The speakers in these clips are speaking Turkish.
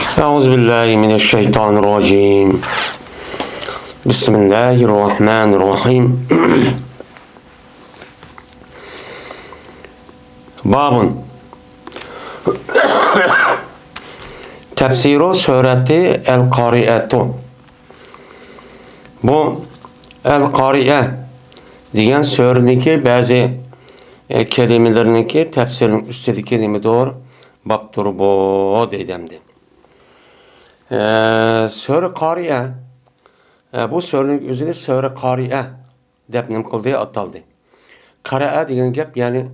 أعوذ بالله من الشيطان الرجيم بسم الله الرحمن الرحيم Babun Tefsiru sureti El-Kari'atu. Bu El-Kari'e degan sureniki bazı kelimeleriniki tefsirin üstündeki kelime doğru baptur bu deydemdi. Sure Kari'e bu surenin özünü Sure Kari'e deb nim qildi ataldı. Kari'e degan gap yani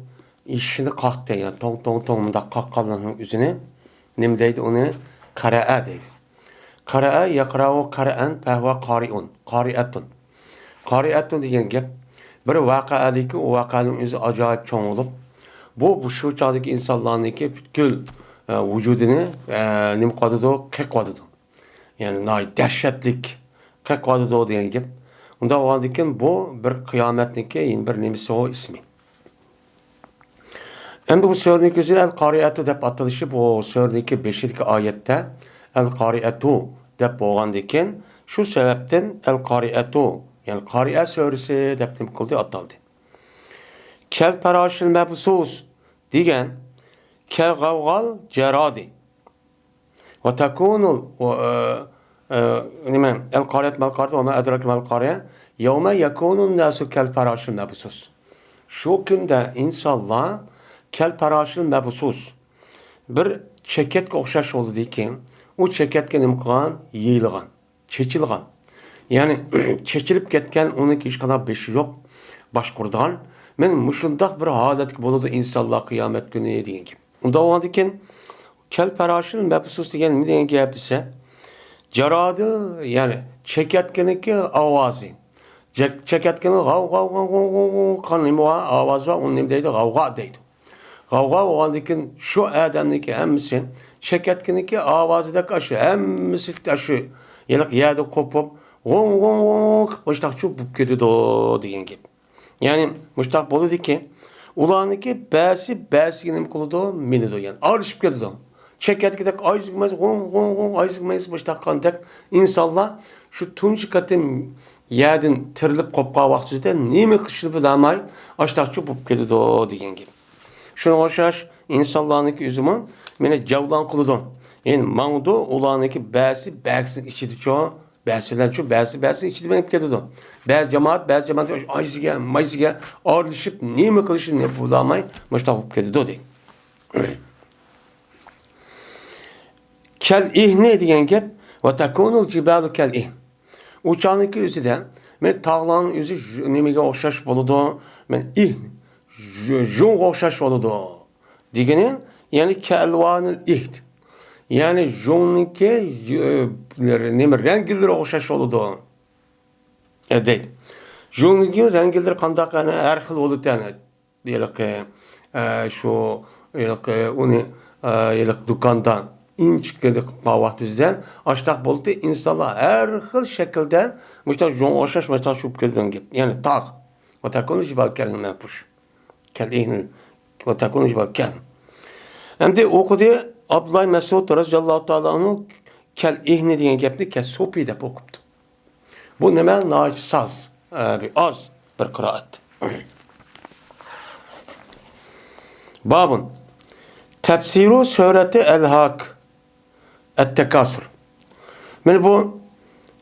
işini kalktı yani tong da kalkanın üzerine nim deydi onu kara'a deydi. Kara'a yakra'u kara'an fehve kari'un. Kari'atun degan gap bir vaqa'adaki o vaqa'nın özü acayip çoğun olup bu şu çağdaki insanlarınki bütün vücudunu nim qadıdı, kek qadıdı. Yani dehşetlik kek qadıdı degan gap. Unda oğandikin bu bir kıyametniki bir nimisi o ismi. Endi bu surenin özü El-Kari'atu deb atılışı bu suredeki 5. ayette El-Kari'atu deb bo'lgandan şu sebepten El-Kari'atu yani Kari'e suresi deb nim qildi ataldı. Kel parashil mabsus degan kel gavgal jaradi ve takunu nima El-Kari'at ve ma adrak mal-Kari'e yevme yekunun nasu kel parashil mabsus. Şu günde insanlar kel parashil mabsus bir cheketga o'xshash bo'ldi ki u cheketga nima qilgan yeyilgan, chechilgan. Yani chechilib ketgan uning hech qanday beshi yo'q, boshqurgan. Men mushundaq bir holatga bo'ladi insonlar qiyomat kuni degan gap. Unda bo'lgandan kel parashil mabsus degan nima degan gap desa, jarodi yani cheketganiki ovozi. Cheketgani g'av qanima ovoz va uni nima deydi? G'avg'a deydi. Gavga oğandaki şu adamdaki hemmisi şeketkiniki avazıda kaşı hemmisi taşı yelak yerde kopup muştak çubup kötü do diyen gibi. Yani muştak bolu ki ulaniki bäsi nim kuludu mini do yani arışıp kötü do. Şeketkidek ayızgımaz muştak kandak insanlar şu tunç katım yerden tirilip kopqa vaxtida nemi kışını bilamay aştak çubup kötü do diyen gibi. Şuna o'xshash insonlarniki üzümü meni javlan qildim. Yani mangdu ularniki bäsi ichidi bäsi ichidi menib ketdi. Bäzi jamoat aysiga orlishib nima qilishini ne bulamay mushtaq bo'lib ketdi deydi. Kel ihne degan gap va takunul jibalu kel ih. Uçağınki o'zida men tog'larning o'zi nimaga o'xshash bo'ladi? Men Jung o'xshash bo'ladi degani yani kelvanil ihd yani jungniki nima rangilari o'xshash bo'ladi deydi. Jungniki rangilari qanday har xil bo'ladi deylik shu uni do'kondan inchkilik vaqtizdan ashtaq bo'ldi insonlar har xil shakldan mushtaq jung o'xshash mushtaq shu kelgan gap yani tog' va takunu jibal kalima push kelihni ve takunu jibal kel. Hem de okudu Abdullah Mesud radıyallahu ta'ala anhu kel ihni degan gapni kel sopi deb o'qibdi. Bu nima saz bir az bir qiraat. Babun tefsiru sureti El-Hak Et-Tekasur. Men bu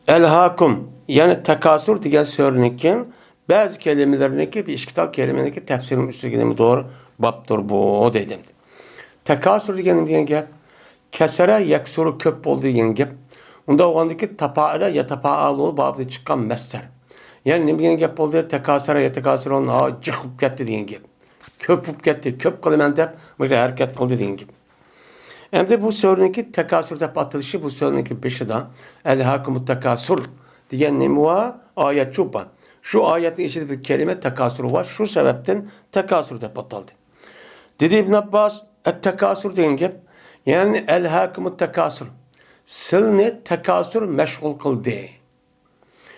El-Hakum yani tekasur degan sureninkin bazı kelimelerinki bir işkital kelimeniki tefsirin üstüne doğru baptır bu dedim. Tekasür degan gap kesere yaksuru köp oldu degan gap. Unda oğandaki tapaile yatapaalu babda çıkan mesler. Yani ne degan gap oldu tekasere yatakasırın cıkıp gitti degan gap. Köpüp gitti, köp kılımen dep böyle hareket kıldı degan gap. Hem de bu sureninki tekasür dep atılışı bu sureninki beşidan El-Hakumut Tekasür degan nemi var ayet çupa. Şu ayetin içinde bir kelime tekasuru var. Şu sebepten tekasur deb ataldı. Dedi İbn Abbas et-tekasur degan gap yani el-hakumut tekasur. Silni tekasur meşgul kıldı.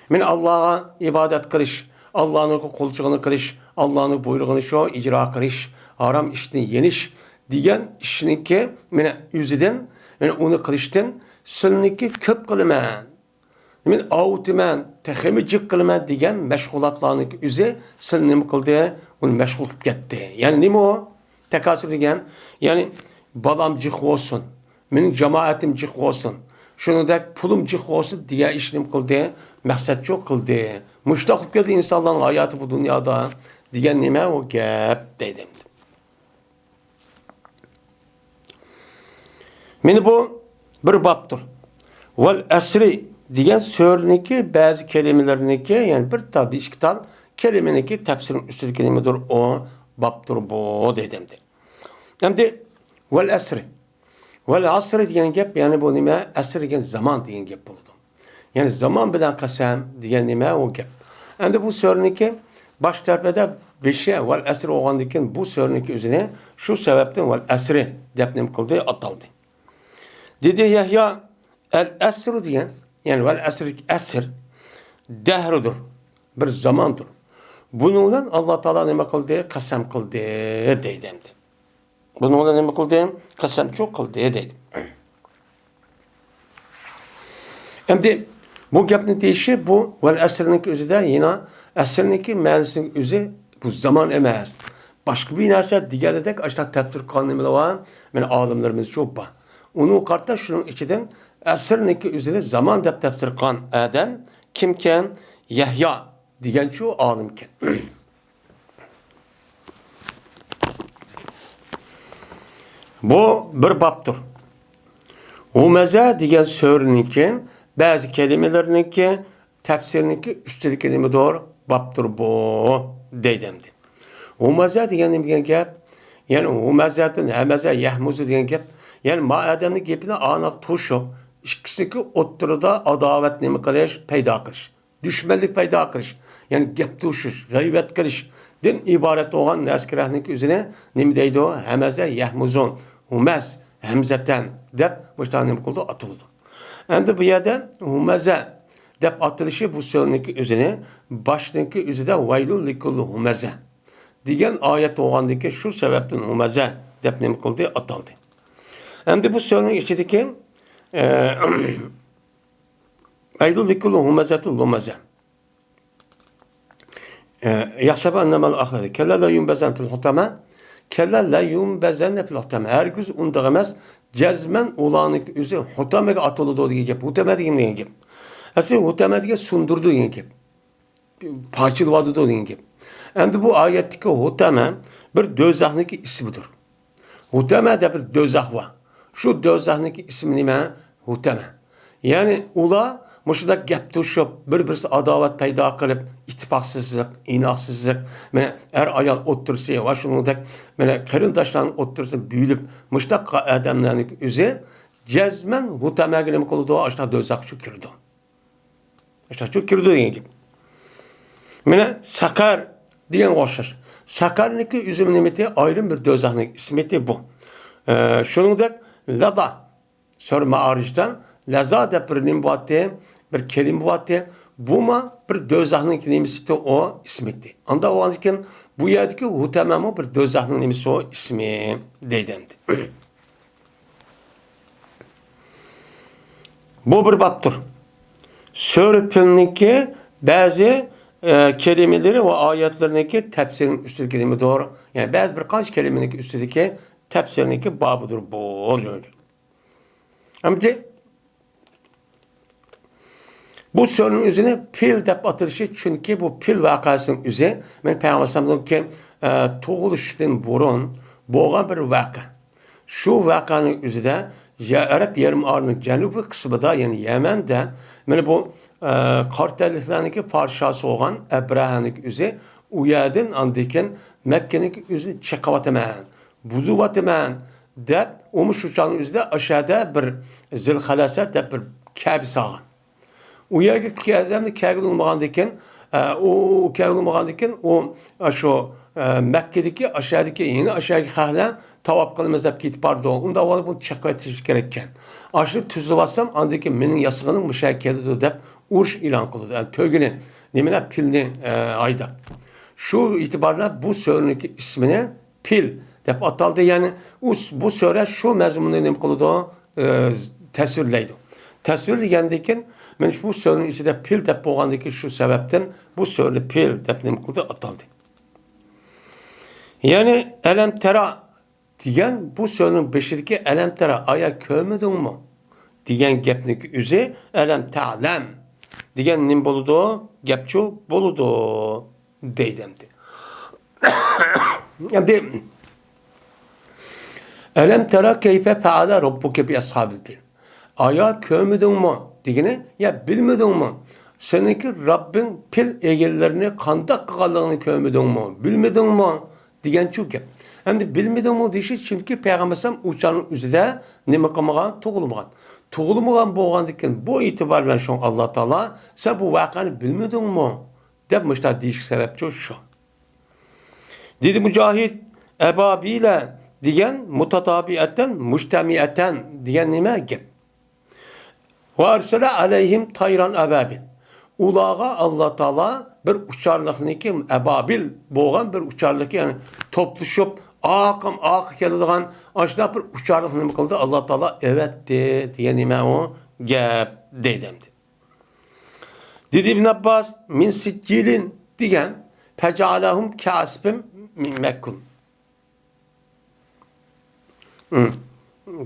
Men Allah'a ibadet kılış, Allah'ın kulçuğunu kılış, Allah'ın buyruğunu şu icra kılış, haram işini yeniş degan işinki meni yüzüden Yani onu kılıştın, silniki köp kılıman. Men avutiman, teximi cik kılıman degan meşgulatlarını üzü sil nima qildi? Uni meşgul qilib ketdi. Yani nima o? Tekasür degan, yani balam cik olsun, mening jamoatim cik olsun, shuningdek pulim cik olsun degan ishni nima qildi? Maqsad yo'q qildi. Mushtaq qilib keldi insonlarning hayoti bu dunyoda degan nima o gap deydi. Meni bu bir baptır. Vel asri degan so'rniki ba'zi kelimalarniki, yani bir tabi ikki tal kelimeniki tafsirin ustidagi kelimadir o baptır bu dedimdi. Endi vel asri. Vel asri degan gap, yani bu nima? Asr degan zaman degan gap bo'ldi. Yani zaman bilan qasam degan nima o gap. Endi bu so'rniki bosh tarafida beshi vel asri olgandan keyin bu so'rniki o'zini shu sababdan vel asri deb nim qildi, ataldi. Dedi Yahya el-esru diyen, yani vel esr dehrudur, bir zamandır. Bununla Allah Teala nima kıldı? Kasam kıldı deydimdi. Bununla nima kıldı? Kasam çok kıldı deydi. Şimdi bu gapni deyişi bu vel esrninki özü de yine esrninki ma'nosinin özü bu zaman emas. Başka bir narsa diğerdek aşağı tefsir kanunları var. Yani alimlerimiz çok var. Onu kartta şunun içinden esrninki üzerine zaman dep tefsir kan adam kimken? Yahya diyen şu alimken. Bu bir baptır. Humeze diyen sörninki bazı kelimelerinki tefsirninki üstelik kelime doğru baptır bu deydimdi. Humeze diyen gap, yani humezetin hemeze yahmuzu diyen gap, yani ma'adanın gapini anak tuşu, ikisindeki oturda adavet nemi kılış, peyda kılış. Düşmanlık peyda kılış. Yani gap tuşuş, gıybet kılış. Din ibaret olan neskirahninki üzerine nemi deydi o? Hemeze yahmuzun. Humez, hemzeten dep bu tane nemi kıldı, atıldı. Endi bu yerde humeze dep atılışı bu sözünki üzerine başınki üzerinde vaylul likullu humeze diyen ayet olgandaki şu sebepten humeze dep nemi kıldı, atıldı. Endi bu sözün içindeki vaylul likullu humezetul lumeze yahsebe ennemel ahire kelle la yunbezen fil hutama kelle la yunbezen fil hutama herkes undağımaz cezmen olanık üzü hutamega atılıdı diye gap. Hutama diye gap. Aslında hutama diye sundurdu diye gap. Parçaladı diye gap. Endi bu ayetteki hutama bir dözahniki ismidir. Hutama da bir dözah var. Şu dözahniki ismi nime? Hutama. Yani ula Muşda gap tuşup, bir-birisi adavet peyda kılıp, ittifaksızlık, inaksızlık, ayal otursa, ve şunundak, kırındaşların otursa, büyülüp, muşda adamların üzeri, cezmen hutamaginim kılıdı, aşağı dözak çükürdü. Aşağı çükürdü diyen gibi. Sakar diyen oşur. Sakar'nınki üzüm nimeti ayrı bir dözaklık ismeti bu. Şunundak, lada, sonra ma'aricden, laza da bir nimbatı, bir kelime vardı. Bu ma bir dözahnın kelimesi o ismekti. Anda o anken bu yerdeki hutamamı bir dözahnın kelimesi o ismi deydimdi. Bu bir baptır. Sörpülünki bazı kelimeleri ve ayetlerindeki tefsirin üstündeki kelime doğru. Yani bazı birkaç kelimenin üstündeki tefsirindeki babıdır bu oluyor. Ama bu sorunun üzerine pil dep atılışı çünkü bu pil vakasının üzerine ben Peygamber'den ki doğuluştan burun boğan bir vaka. Şu vakanın üzerinde Arap Yarımadası'nın cenubi kısmında yani Yemen'de bu kartelliklerindeki parçası olan Ebraha'nın üzerine uyadın andiken Mekke'nin üzerine çekavatымен, buzuvatымен dep umuş uçağının üzerinde aşağıda bir zilhalasa dep bir Kabe sağın. Uyarı kâzemli kâgil olmağandayken o kâgil olmağandayken o şu Mekke'deki aşağıdaki yeni aşağıdaki hâlen tavap kılmaz hep gidip vardı. Onda olanı bunu çakıvetiş gerekken. Aşırı tüzlü bassam andaki menin yasığının müşakkelidir deyip uğruş ilan kıldı. Yani tövgünü, nemine pilini ayda. Şu itibarla bu sörünün ismine pil deyip ataldı. Yani bu söre şu mezmununu nem kıldı tasvirlaydi. Tasvir degandan men bu so'zning ichida pil deb bo'lgandan shu sababdan bu so'zni pil deb nima qildi ataldi. Ya'ni alam tara degan bu so'zning beshidagi alam tara aya ko'rmadingmi degan gapning o'zi alam ta'lam degan nim bo'ladi, gapchu bo'ladi deydi. Endi alam tara kayfa fa'ala robbuka bi ashabil fil. Aya ko'rmadingmi degani ya bilmadingmi? Seninki Rabbin pil egellarini qanday qilganligini ko'rmadingmi? Bilmadingmi degan chu gap. Endi bilmadingmi deyish chunki payg'ambar uçanın o'zida nima qilmagan, tug'ilmagan. Tug'ilmagan bo'lgandan bu e'tibor bilan shu Alloh taolo sen bu voqeani bilmadingmi deb mushta deyish sababchi shu. Dedi Mücahit ebabile degan mutatabiatan mujtamiatan degan nima gap? Ve arsala aleyhim tayran ababil. Ulağa Allah Taala bir uçarlıkniki ebabil boğan bir uçarlık yani topluşup akım keladigan aşna bir uçarlık nima qildi? Allah Taala evet diye nima o gap deydimdi. Dedi İbn Abbas min siccilin degan fecalahum kasbim min mekkun.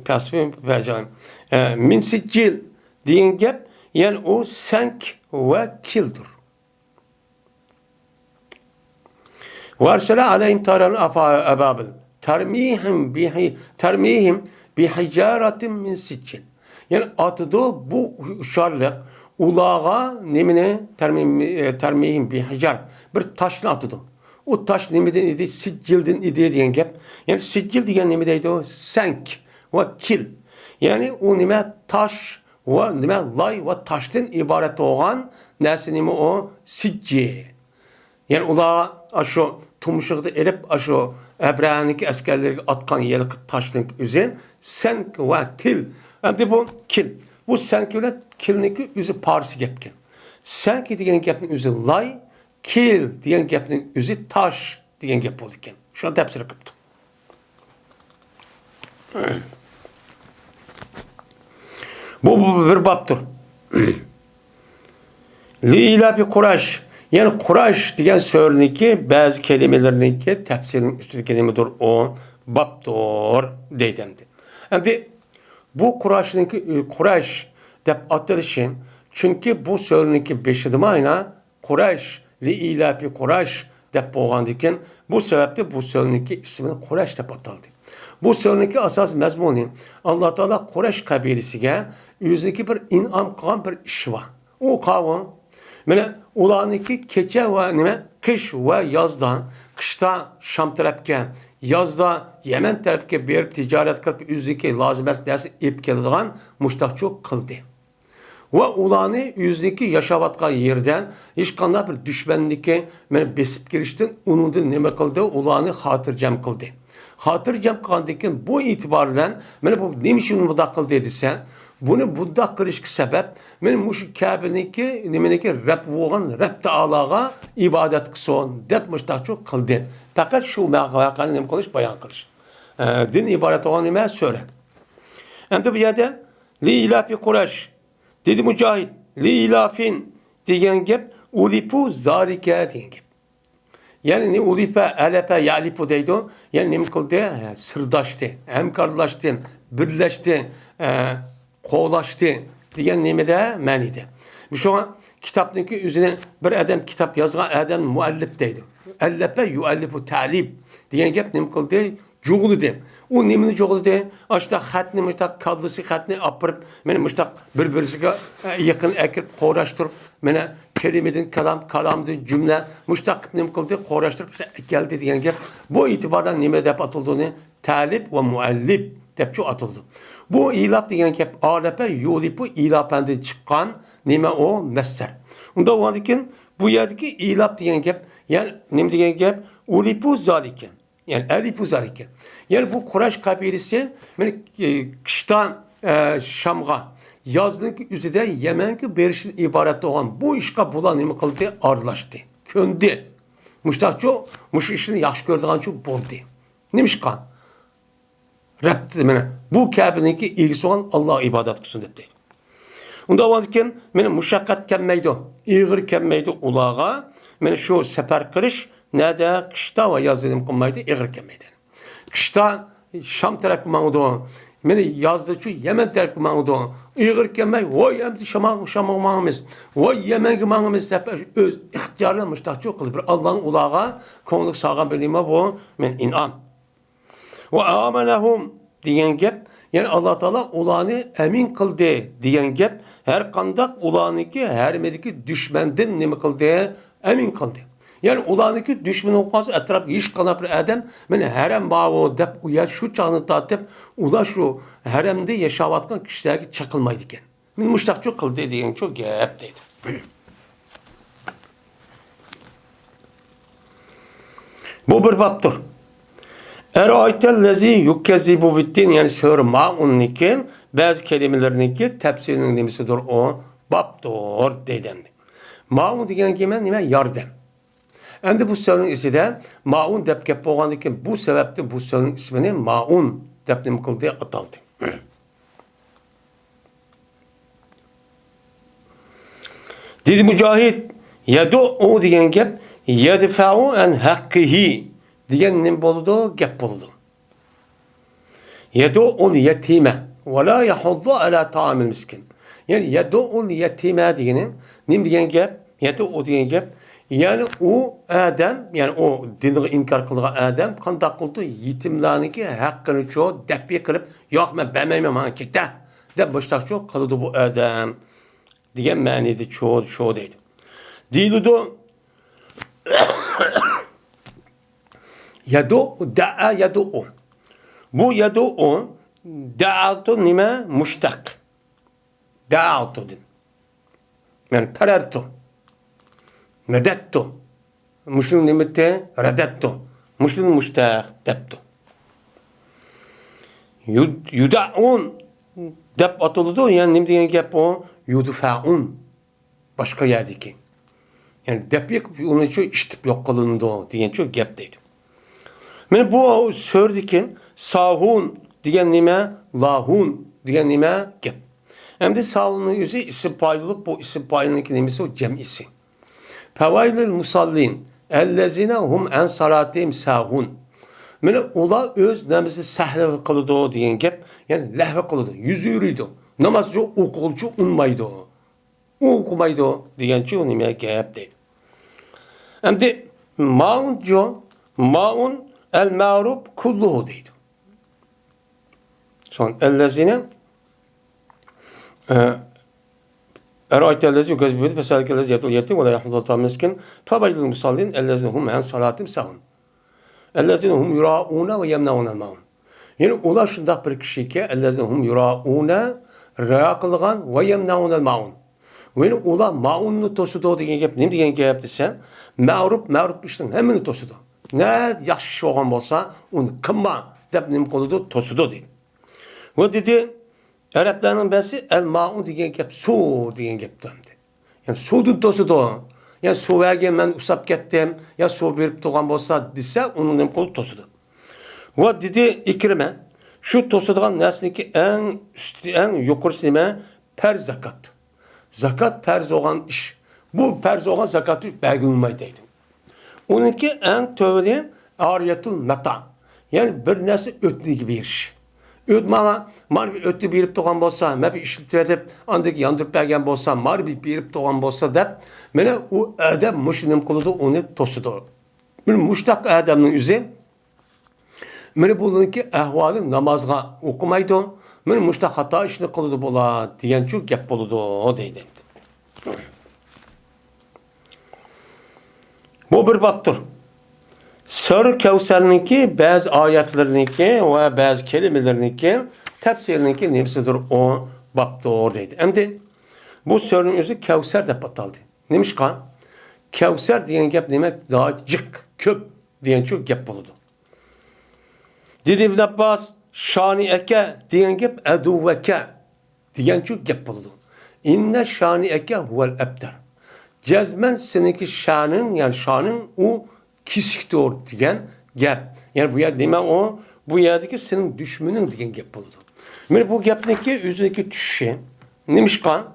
Kasbim fecalahum. Min siccil degan gap yani o senk ve kildir. Varsala aleyhim taran ababil. Termihim bi hicaratin min siccil. Yani atıdı bu uşarlık ulağa nemine termihim bi hicar bir taşla atıdı. O taş nemeden idi siccildin idi diyen gap. Yani siccil diyen nemedeydi o senk ve kil. Yani o neme taş ve nime lay ve taştan ibaret olan nesi nime o sicci. Yani ula aşo tumuşukta elip aşo Ebrahim'deki askerleri atkan yelik taşlık üzerine senk ve til. Hem de bu kil. Bu senk ile kilniki üzü parisi gepken. Senk diyen gepnin üzü lay, kil diyen gepnin üzü taş diyen gep olurken. Şu an tepsiri kıptı. Bu bir baptır. Lila bir Kureyş. Yani Kureyş diyen sözünki bazı kelimelerinki tefsirinin üstündeki kelimedir o baptır deydimdi. Şimdi bu Kureyş dep atılışı çünkü bu sözünki beşidim ayna Kureyş Lila bir Kureyş dep boğandıkken bu sebeple bu sözünki ismini Kureyş dep atıldı. Bu sözünki asas mezmuni Allah Teala Kureyş kabilesiga yüzdeki bir inam kılan bir iş var. O kavim mene ulaniki keçe ve nime kış ve yazdan kışta Şam tarafken yazda Yemen tarafke berip ticaret kılıp yüzdeki lazimet dersi ip keladigan muştahçı kıldı. Ve ulanı yüzdeki yaşavatkan yerden hiç kanda bir düşmanlıki mene besip giriştin onun nime kıldı ulanı hatırcam kıldı. Hatırcam kıldıkken bu itibarla mene bu nimişin muda kıldı dediysen bunu budda kırışkı sebep men muş Kabe'ninki nimeniki Rab boğan Rab Teala'ga ibadet kıson dep müştahçı kıldı. Fakat şu vakıanı nem kılış bayan kılış. Din ibadet olan nime söyle. Hem de bu yerde li ilafi Kureyş dedi Mücahit li ilafin diyen gep ulipu zarike diyen gep. Yani ne ulipe alepe yalipu deydi o. Yani nem kıldı sırdaştı, hemkarlaştı, birleşti, kovlaştı diyen nimede meniydi. Şu an kitaptaki üzerine bir adam kitap yazgan adam muallif deydi. Ellepe yuallifu talib diyen gep nim kıldı cuğulu de. O nimini cuğulu de. Açta xatni müştak kallısı xatni apırıp meni müştak birbirisiga yakın ekip kovraştırıp meni kelimedin kalamdın cümle müştak nim kıldı kovraştırıp geldi diyen gep. Bu itibardan nime dep atıldığını talib ve muallif depçu atıldı. Bu ilap diyen gep alepe yulipu ilapenden çıkan nime o messer. Onda o andikin bu yerdeki ilap diyen gep yani nime diyen gep ulipu zalike. Yani elipu zalike. Yani bu Kureyş kabilesi yani kıştan Şam'a yazlık üzerinde Yemen'ki berişin ibaret olan bu işe bulan nime kıldı arlaştı. Köndü. Müştahçı muş işini yaş gördüğün çok buldu. Nimiş kan? Rabbi mana bu Kabe'ninki ilgisi olan Allah ibadet kılsın dep deydi. Unda varken mana mushaqqat kelmaydi, ig'ir kelmaydi ulağa. Mana shu safar qilish nada qishda ve yazda qilmaydi, ig'ir kelmaydi. Qishda Şam tarafı mağdu. Mana yazda şu Yemen tarafı mağdu. İğir kelmay, voy endi Şam'a mağımız. Voy Yemen'e mağımız dep öz ixtiyorla mustaqil qilib bir Allah'ın ulağa ko'ngli sağgan bilima bu men in'am. Ve amanahum degan gap, yani Allah Teala ulanı emin kıldı degan gap, her kandak ulaniki her mediki düşmenden nima kıldı emin kıldı. Yani ulaniki düşman olmaz etraf iş kanap bir adam meni harem bağı dep uya şu çağını tatip ula şu haremde yaşavatkan kişilerge çakılmaydı iken. Men muştak çok kıldı degan çok gap deydi. Bu bir baptır. Eraytellezi yukkezzibu biddin, yani sure Maun'nikin bazı kelimelerinki tefsirinin demesidir o baptır deydi. Maun degan kelime nima? Yardım. Endi bu surenin isi de Maun dep gap bo'lgandan bu sebepten bu surenin ismini Maun dep nim qildi ataldi. Dedi Mücahit, yadu degan gap yadfa'u an haqqihi degan nim bo'ldi, gap bo'ldi. Yad'ul yetime ve la yahuddu ala ta'amil miskin. Yani yad'ul yetime deganim nim degan gap, yad'u degan gap, yani o adam, yani o dinini inkar kılgan adam qanday qildi yetimlarniki haqqini cho dep qilib, yo'q men bermayman mana ketdi deb boshliqchi qildi bu adam degan ma'nida cho deydi. Deyildi yadu da'a yadu. Bu yadu da'atu nima? Mushtaq. Da'atu din. Yani parartu. Medettu. Muslim nimette redettu. Muslim mushtaq debtu. Yuda'un deb atıldı, yani nim degan gap o? Yudfa'un. Başka yerdeki. Yani dep onu şu iştip yok kılındı degan şu gap deydi. Mana bu sördeki sahun degan nima? Lahun degan nima? Gap. Endi sahunun yüzü isim paylık, bu isim paylık nimesi o cem'isi. Fevailil musallin ellezine hum en salatihim sahun. Mana ular öz namazı sahve kılıdı degan gap, yani lahve kılıdı, yüzü yürüydü. Namazı okulcu unmaydı. Okumaydı degan şu nima gap deydi. Endi maun el ma'ruf kulluhu deydi. Son ellezine Eraytellezi yukazzibu feselkelezi yetul yetim ve la yahuddu miskin fevailil musallin ellezine hum en salatim sahun. Ellezine hum yura'una ve yemnauna ma'un. Yani ular şundak bir kişi ki ellezine hum yura'una riya kılgan ve yemnauna ma'un. Yani ular ma'unnu tosudu degan gap, nim degan gap desen, ma'ruf işin hemini tosudu. Ne yaxshi ish bo'lgan bo'lsa, uni qilma deb nim qiladi, to'sidi deydi. Va dedi arablarning basi al-ma'un degan gap suv degan gapdan. Yani suvni to'sidi. Yani suvga men usab ketdim, ya suv berib turgan bo'lsa desa, uni nim qilib to'sidi. Va dedi Ikrima, shu to'sidigan narsaniki eng yuqorisi nima? Farz zakat. Zakat farz bo'lgan ish. Bu farz bo'lgan zakatni bergilmaydi deydi. Onunki en tövli ariyatul meta. Yani bir narsa ötliği bir iş. Mar bir ötlü berip turgan bolsa, men bir işletip andaki yandırıp bergen bolsa, mar bir berip turgan bolsa dep, mene o adam muşnim kılıdı, onu tosudu. Bir muştak adamın yüzü, mene bununki ahvali namazga okumaydı, mene muştak hata işini kılıdı bola, diyen çok gap boludu, o deydi. Bu bir baptır. Sure Kevser'ninki bazı ayetlerinki ve bazı kelimelerinki tefsirninki nemsidir o baptır deydi. Endi bu surenin özü Kevser de bataldı. Neymiş kan? Kevser diyen gap demek daha cık, köp diyen çok gap buludu. Dedi İbn Abbas, şani eke diyen gap eduvveke diyen çok gap buludu. İnne şani eke huvel ebter. Cezmen seninki şanın, yani şanın o kisiktir diyen gap. Yani bu ya deme o, bu yerdeki senin düşmanın degan gap bo'ldi. Mana bu gapniki o'zidagi tushishi nimishqa?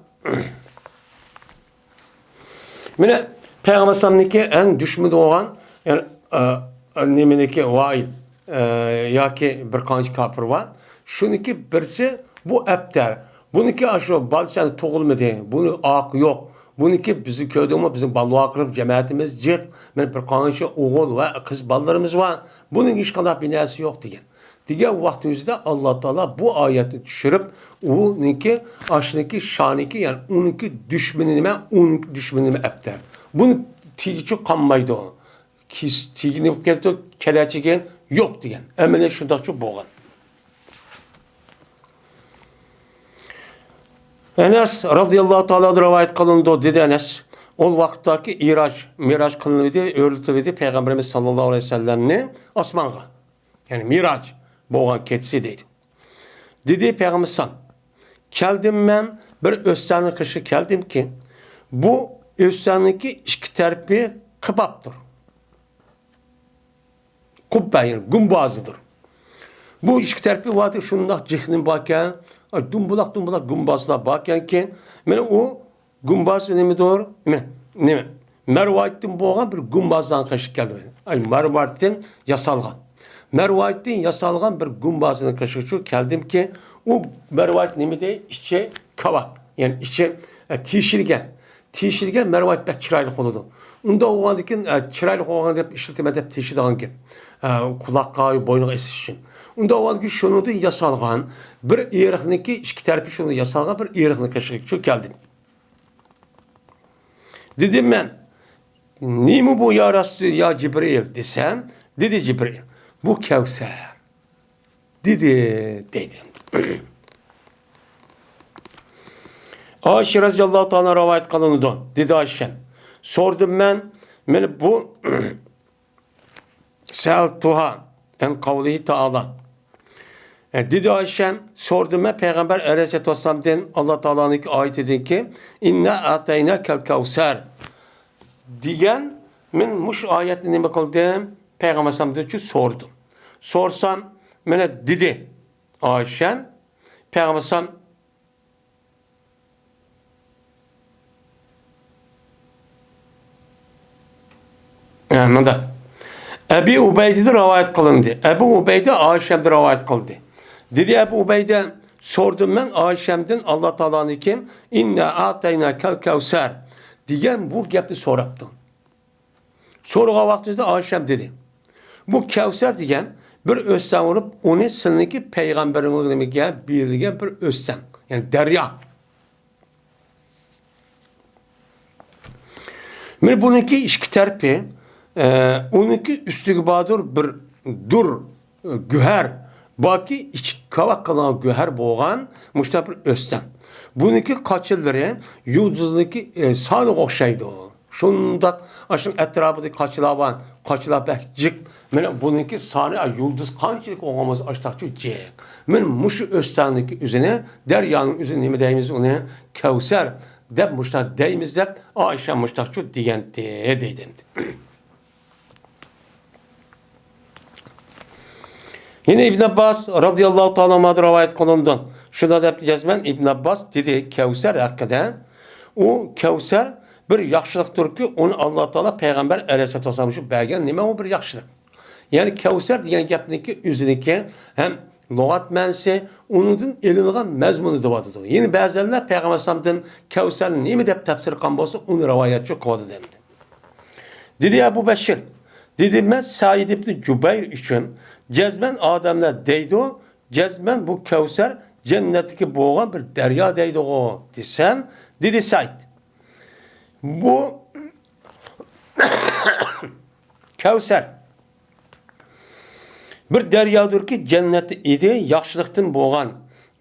Mana Peygamber sallamniki en düşmanı olan yani nemeniki vail yoki bir qancha kafir var. Shuniki birisi bu abtar. Buniki shu balchani tug'ilmadi. Buni oq yo'q. Buniki bizni ko'rdingmi, bizim balvoqirib jamoatimiz jiq. Mana bir qancha o'g'il va qiz bolalarimiz var. Buning hech qanday binasi yo'q degan. Degan vaqtimizda Alloh taolo bu oyatni tushirib, uniki ashniki shoniki, ya'ni uniki dushmani nima, uniki dushmani nima abtar. Buni tegichi qolmaydi. Teginib ketdi, kelachigan yo'q degan. Ammo shundaqchi bo'lgan. Enes radıyallahu ta'ala rivayet kılındı dedi Enes. O vakittaki miraç kılındı, öğretildi Peygamberimiz sallallahu aleyhi ve sellem'ni asmanga. Yani miraç boğan ketsi dedi. Dedi Peygamberimiz sallallahu keldim ben bir östenli kışı keldim ki bu östenliki iki terpi kıbaptır. Kubbeyin, gumbazıdır. Bu iki terpi vardı şundak cihnin bakken dumbulak gumbazlar bakken ki yani o gumbaz nemi doğru ne Mervattin boğan bir gumbazdan kaşık geldi. Yani Mervattin yasalgan. Mervattin yasalgan bir gumbazdan kaşık şu geldim ki o Mervat nemi de içe kavak. Yani içe tişilgen Mervat bek çıraylık oldu. Onda o andaki çıraylık olan hep işletemede tişilgen ki kulakka boynuğa esiş için. Onda o andaki şunu da yasalgan bir eriqniki iki tarafı şunu yasalgan bir eriqni kaşık şu geldim. Dedim ben, neymi bu ya Resul ya Cibril desem, dedi Cibril, bu Kevser. Dedim. Ayşe radıyallahu ta'ala rivayet kılındı. Dedi Ayşe. Sordum ben bu Se'altuha en kavlihi ta'ala. Dedi Ayşe, sordum ben Peygamber Aleyhisselatü Vesselam'dan Allah Teala'nın ayet edin ki İnna atayna kel kevser diyen men muş ayetini nime kıldım Peygamber Aleyhisselam'dan sordum. Sorsam bana dedi Ayşe Peygamber Aleyhisselam yani Ebu Ubeyde'de rivayet kılındı. Ebu Ubeyde Ayşe'de rivayet kıldı. Dedi Ebu Ubeyde sordum ben Ayşe'den Allah Teala'nın kim? İnne atayna kel kevser diyen bu gapni soraptım. Soruğa vaktinde Ayşem dedi. Bu kevser diyen bir özsen olup onu sınıki peygamberimizle birliğe bir özsen. Yani derya. Şimdi bununki iki terpi onunki üstü badur bir dur güher baki iç kavak kalan güher boğan müştabir özsen. Bununki kaçılları yıldızındaki sağlık okşaydı o. Şundak aşın etrafındaki kaçılaban kaçıla bekcik. Men bununki sağlık yıldız kançılık olmamız açtakçı cek. Men muşu özsenlik üzerine deryanın üzerine mi deyimiz onu Kevser dep muştak deyimiz dep Ayşe muştakçı diyen deyden. Yine İbn Abbas radıyallahu ta'ala anh'a rivayet kılındı. Şuna da cezmen İbn Abbas dedi Kevser hakkında. O Kevser bir yaxşılıktır ki onu Allah Teala Peygamber Aleyhisselatü Vesselam'ı bergen nime o bir yaxşılık. Yani Kevser diyen gapniki üzerindeki hem lügat mənsi onun elinğen mezmunu da vardı. Yine bazılarına Peygamber Aleyhisselam'dan Kevser'in nemi dep tefsir kan bolsa onu rivayetçi kıvadı dendi. Dedi Ebu Beşir. Dedi ben Said ibn Cübeyr için cezmen adamlar deydi o. Cezmen bu Kevser cennetteki boğan bir derya deydi o desem. Dedi Said. Bu Kevser bir deryadır ki cennette idi, yaxşılıktan boğan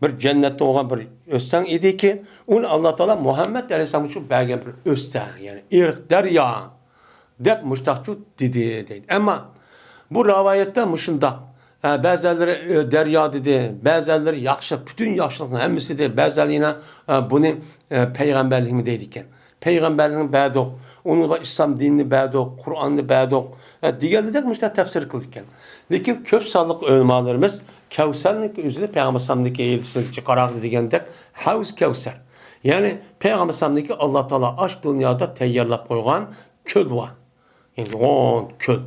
bir cennette olan bir östen idi ki onu Allah Teala Muhammed Aleyhisselam için bergen bir östen yani irk derya dep müştakçı dedi. Ama bu rivayette müşündak bazıları derya dedi, bazıları yaxşı, bütün yaxşılıkların hemisi de bazıları yine bunu peygamberliğimi dedikken. Peygamberliğin bədi Onu İslam dinini bədok, Kur'an'ını bədok. Digərdə də işte tefsir kıldıkken. Lakin köp sallık ölmalarımız Kevser'nin üzerinde Peygamber Sallallahu Aleyhi Kararlı digəndə Havz Kevser. Yani Peygamber Sallallahu Allah Teala aşk dünyada teyyarlap koygan köl var. Yani o köl.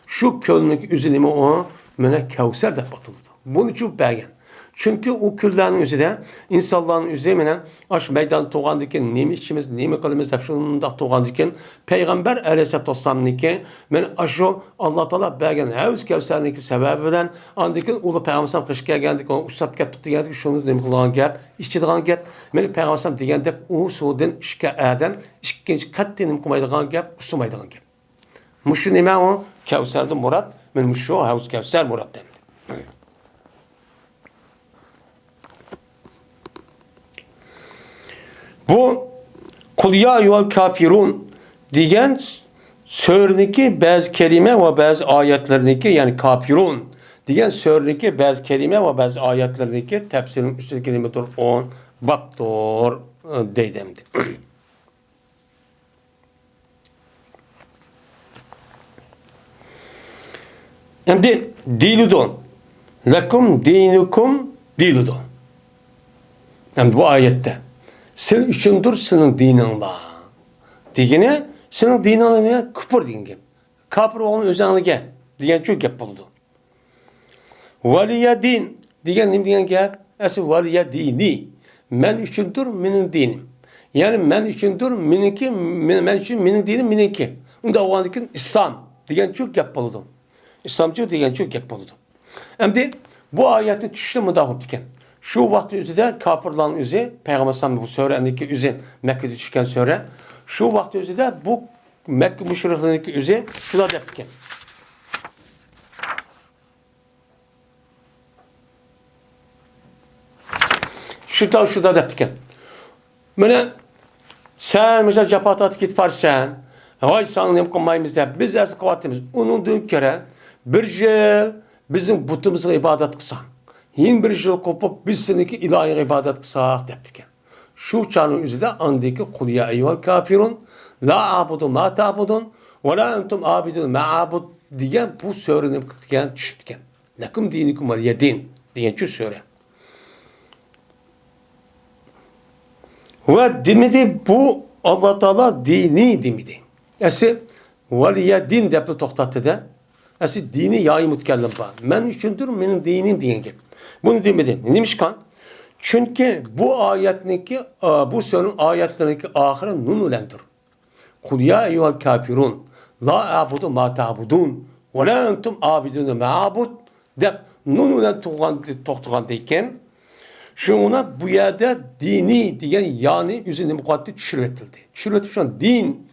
Şu kölün üzerine o mənə Kevser de batıldı. Bunu çok bəgən. Çünkü o küllerin üzerinde insanların üzerine aş meydan toğandıkken nemi içimiz nemi kalımız hep şununda toğandıkken Peygamber Aleyhisselatü Vesselam'niki men aşo Allah Teala bergen Havz Kevser'niki sebebinden andıkken ulu Peygamber kışkıya geldik o usap kettik geldik şunu demek olan gap işçidiğin gap men Peygamber degende o sudan işkâden işkinci kattenim kumaydiğin gap usumaydiğin gap. Muşu neme o Kevser'de murat men muşu Havz Kevser murat demdi. Bu kul ya eyyuhel kafirun diyen sörniki bazı kelime ve bazı ayetlerindeki yani kafirun diyen sörniki bazı kelime ve bazı ayetlerindeki tefsirin üstü kelimedir 10 baktır deydemdi. Şimdi diludun lekum dinukum diludun. Yani bu ayette sen üçündür senin dininla. Diyene senin dininla küfür diyen gep. Kafir onun özelliği diyen çok gep buldu. Valiye din diyen ne diyen gep? Esi valiye dini. Men üçündür benim dinim. Yani men üçündür meninki, men üçün benim dinim meninki. Onda o andakin İslam diyen çok gep buldu. İslamcı diyen çok gep buldu. Şimdi bu ayetin düşüşü müdahip diken. Şu vakti üzerinde kafirlerin üzeri, Peygamber Sallallahu bu surendeki üzeri, Mekke'de düşken sure. Şu vakti üzerinde bu Mekke müşriklerindeki üzeri, şuna deptiken. Şurada deptiken. Böyle sen mesela cepatat git varsan, vay sanırım komayımızda biz az kıvatımız. Onun dün kere bir yıl bizim butumuza ibadet kısan. Yin bir yıl kopup biz seninki ilahi ibadet kısak deptiken. Şu çağın üzerinde andaki kul ya eyyuhel kafirun la abudu ma ta'budun ve la entum abidun ma abud diyen bu surenin diyen düştüken. Lakum dinikum veliye din diyen şu sure. Ve demedi bu Allah Teala dini demedi. Esi veliye din depti toktattı da. Esi dini yayı mutkellem var. Men üçündür benim dinim diyen gibi. Bunu demedim. Neymiş kan? Çünkü bu ayetteki, bu surenin ayetlerindeki ahire nun ulendir. Kul ya eyyuhel kafirun la abudu ma ta'budun ve la entum abidun ma abud dep nun ulen toktuğandayken şuna bu yerde dini diyen yani üzerine mukaddi düşürvetildi. Düşürvetildi şu an din,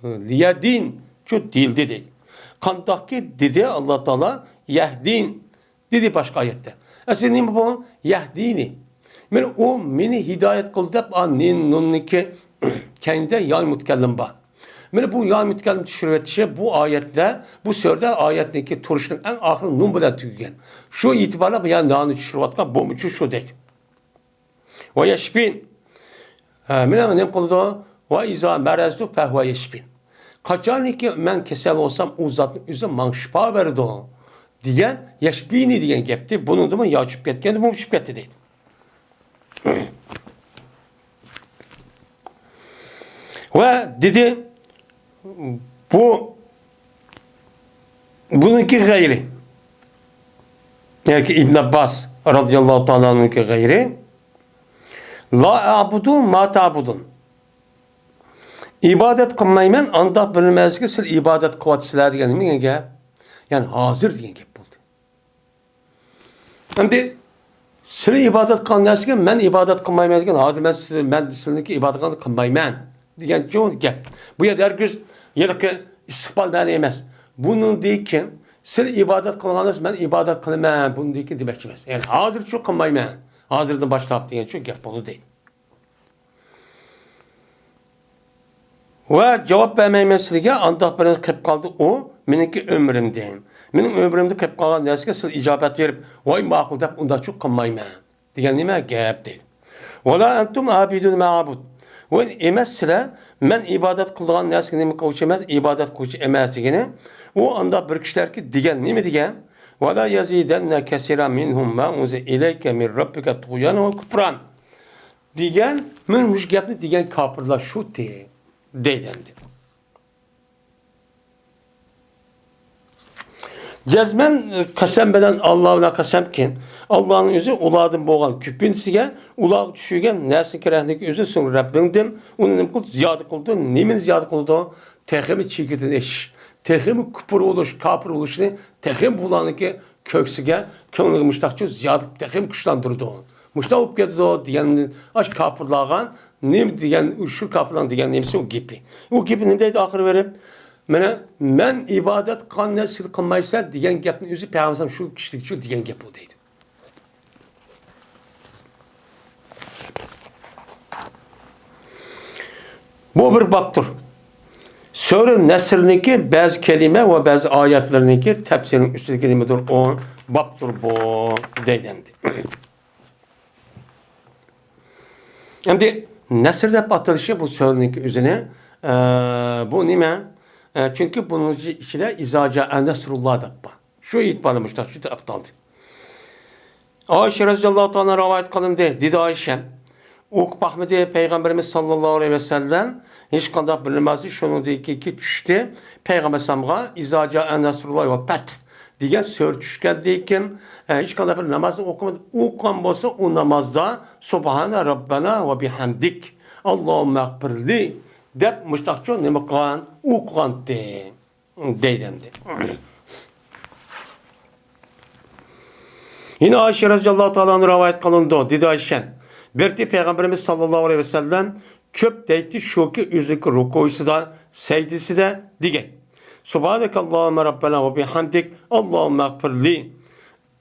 liya din çok değildi değil. Kandaki dedi Allah Teala yehdin dedi başka ayette. Aslında bu yahdini. Men o meni hidayet kıldı hep annen nonniki kendi yay mutkellem ba. Men bu yay mutkellem düşürvetişe bu ayette bu sörde ayetteki turuşun en ahır nun bilen tüygen. Şu itibarla yani nanı düşürvatkan bu müçü şu dek. Ve yeşbin. Men ne kıldı? Ve izâ merezdu fehve yeşbin. Kaçan ki men kesel olsam o zatın üzerine man şifa verdi o. Diyen, yeşbini diyen gepti. Bunun da mı ya şüphet kendi bu şüpheti değil. Ve dedi bununki gayri. Yani ki İbn Abbas radıyallahu ta'ala'nınki gayri. La a'budu ma ta'budun. İbadet kılmaymen anda bilinmez ki siz ibadet kıvatsızlar diyen mi gep? Yani hazır diyen gep buldu. Şimdi siz ibadet kılmayasın ki ben ibadet kılmaymen diyen hazır ben sizinki ibadet kılmaymen diyen çoğun gep. Bu ya dergüz yılki istikbal ben yemez. Bunun deyken siz ibadet kılmanız ben ibadet kılmaymen bunun deyken demek çimez. Yani hazır çok kılmaymen. Hazırdan başlayıp diyen çok gep buldu değil. Ve cevap vermemesine ancak bana kıp kaldı o, benimki ömrümdeyim. Benim ömrümde kıp kalan dersi siz icabet verip, vay makul deyip onda çok kılmayım. Diyen nime gep değil. Ve la entum abidun ma'abud. O emas sizlar men ibodat qiladigan narsaga nima qiluvchi emas, ibodat qiluvchi emasligini u anda bir kishilarki degan nima degan? Va la yazidanna kaseeran minhum ma unzila ilayka min robbika tughyana va kufran. Degan, men mush gapni degan kofirlar shu deydi. Cezmen qasam bilan Allohga qasamki, Allohning o'zi ulardan bo'lgan ko'pinchisiga ular tushirgan narsa kerakligini o'zi so'ng Rabbingdan uni nima qildi? Ziyoda qildi. Nimani ziyoda qildi? Texmi chigitini ish. Texmi kufr bo'lish, kofir bo'lishni texmi bularniki ko'ksiga, ko'ngliga mushtaqchi ziyoda texmi kuchlantirdi. Mushtaq bo'lib ketdi degan ash kofirlarga nim degan shu kofirlar degan nimasi u gapi. U gapi nima deydi oxiri berib? Mana men ibodat qilgan narsa qilmaysan degan gapni o'zi payg'ambar shu kishilik shu degan gap bu deydi. Bu bir baptır. Sure Nesr'niki bazı kelime ve bazı ayetlerindeki tefsirin üstündeki kelimedir. O baptır bu deydendi. Şimdi Nesr'de atılışı bu sure'ninki üzerine bu nime? Çünkü bunun içinde izaca Nesrullah da var. Şu itibariyle şu da aptaldı. Ayşe radıyallahu anh'a rivayet kılındı. Dedi Ayşe, okup Ahmedi Peygamberimiz sallallahu aleyhi ve sellem hiç kadar bilinmezdi. Şunu dedi ki düştü. Peygamber sallallahu izaca Nesrullah ve pet diyen sör düşken deyken hiç kadar bir namazı okumadı. Okukan olsa o namazda Subhane Rabbena ve bihamdik Allahümme akbirli dep müştakçı ne mıkan okukan deydendi. Yine Ayşe radıyallahu ta'ala'nın rivayet kılındı. Dedi Ayşe, berti Peygamberimiz sallallahu aleyhi ve sellem köp deyti şu ki üzlükü rukuyusu da secdesi de dige. Subhaneke Allahümme Rabbena ve bihamdik Allahümme akfirli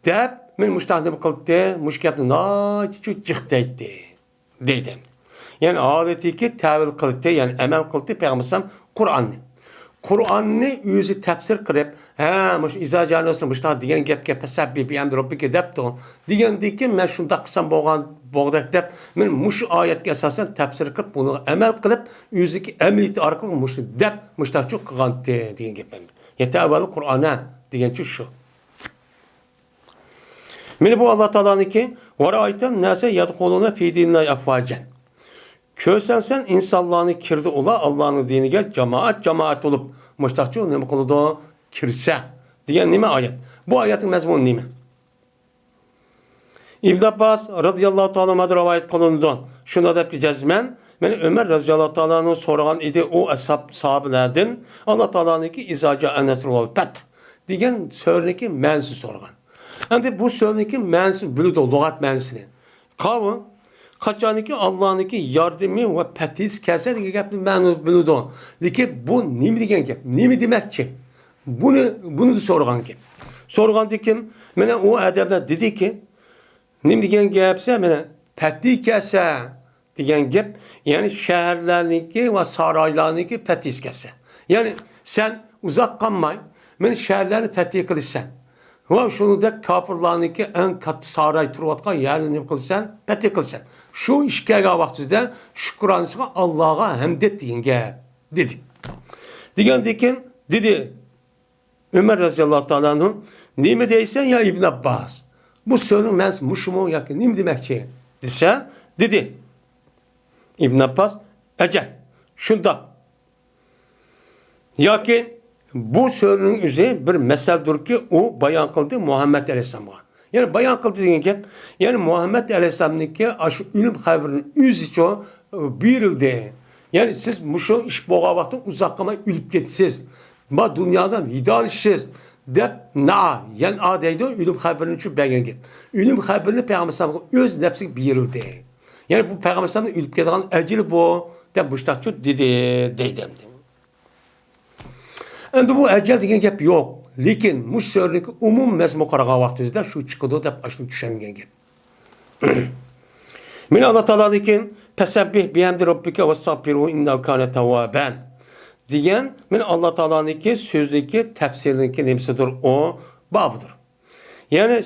dep min müştahdim kıldı. Müşkebni naçı cıh deydi. Yani adeti ki tevil kıldı. Yani emel kıldı. Peygamber Kur'an'ı. Kur'an'ı yüzü tefsir kılıp İza canlısı müştah diyen gep sebbi bir emri Rabbike depti. Diyen di ki men şunda kısam boğdak dep men muş ayetke esasen tefsir kılıp bunu emel kılıp yüzüki emliyeti arkalı muş dep müştah çok kıgantı diyen gep emri. Yetevveli Kur'an'a diyen şu. Men bu Allah Teala'nın ki وَرَايْتَنْ نَاسَ يَدْخُلُونَ فِي دِينَ اَفْوَاجًا Kösensen insanlarını kirdi ola Allah'ın dinine cemaat olup müştakçı ne kılıdı kirse diyen nime ayet. Bu ayetin mezmunu nime? İbn Abbas radıyallahu ta'ala rivayet kılındı. Şuna da ki cezmen Ömer radıyallahu ta'ala'nın sorgan idi o sahabelerden Allah Teala'nın ki izaca enesrul pet diyen sörneki mensi sorgan. Hem bu sörneki mensi bülüdü lügat mensini. Kavı Kaçaniki Allah'ınki yardımı ve petis kese diye gapni ben bunu Diki bu nimi diyen gap? Nimi demekçi? Bunu da sorgan ki. Sorgan dikin mene o edebde dedi ki nimi diyen gapse mene peti kese diyen gap yani şehirlerinki ve saraylarınki petis kese. Yani sen uzak kalmay men şehirlerini fethi kılırsan. Ve şunu da kafirlarınki en katı saray turvatkan yerini ne kılsan fethi kılsan. Şu işkege vaktinde şükranısına Allah'a hamd diyen dedi. Diyen dikin dedi Ömer radıyallahu ta'ala'nın ne mi deysen ya İbn Abbas. Bu sözün ben muşumu yakın ne mi demek ki? Dese dedi. İbn Abbas ecel şunda. Yakin bu sözün üzeri bir meseldir ki o bayan kıldı Muhammed Aleyhisselam'a. Yani bayan kıldı diyen ki yani Muhammed Aleyhisselam'daki şu ilim haberinin yüzü çoğu bir yılda. Yani siz muşu iş boğa vakti uzaklamayı ülüp geçsiz. Ma dünyadan vidalışsız. Dep yani adaydı ilim haberinin şu beğen git. İlim haberini Peygamber Sallallahu öz nefsi bir yılda. Yani bu Peygamber Sallallahu ülüp geçen ecili bu. Dep müştakçı deydem. Endi bu ecel degan gap yo'q. Lekin mush so'rlik umum mazmun qaragan vaqtingizda shu chiqadi deb ashuni tushungan gap. Men Alloh taoloning tasabbih bihamdi robbika vastaghfiruhu innahu kana tawwaban degan men Alloh taoloning so'zligi tafsirniki nimasidir o bobudir. Ya'ni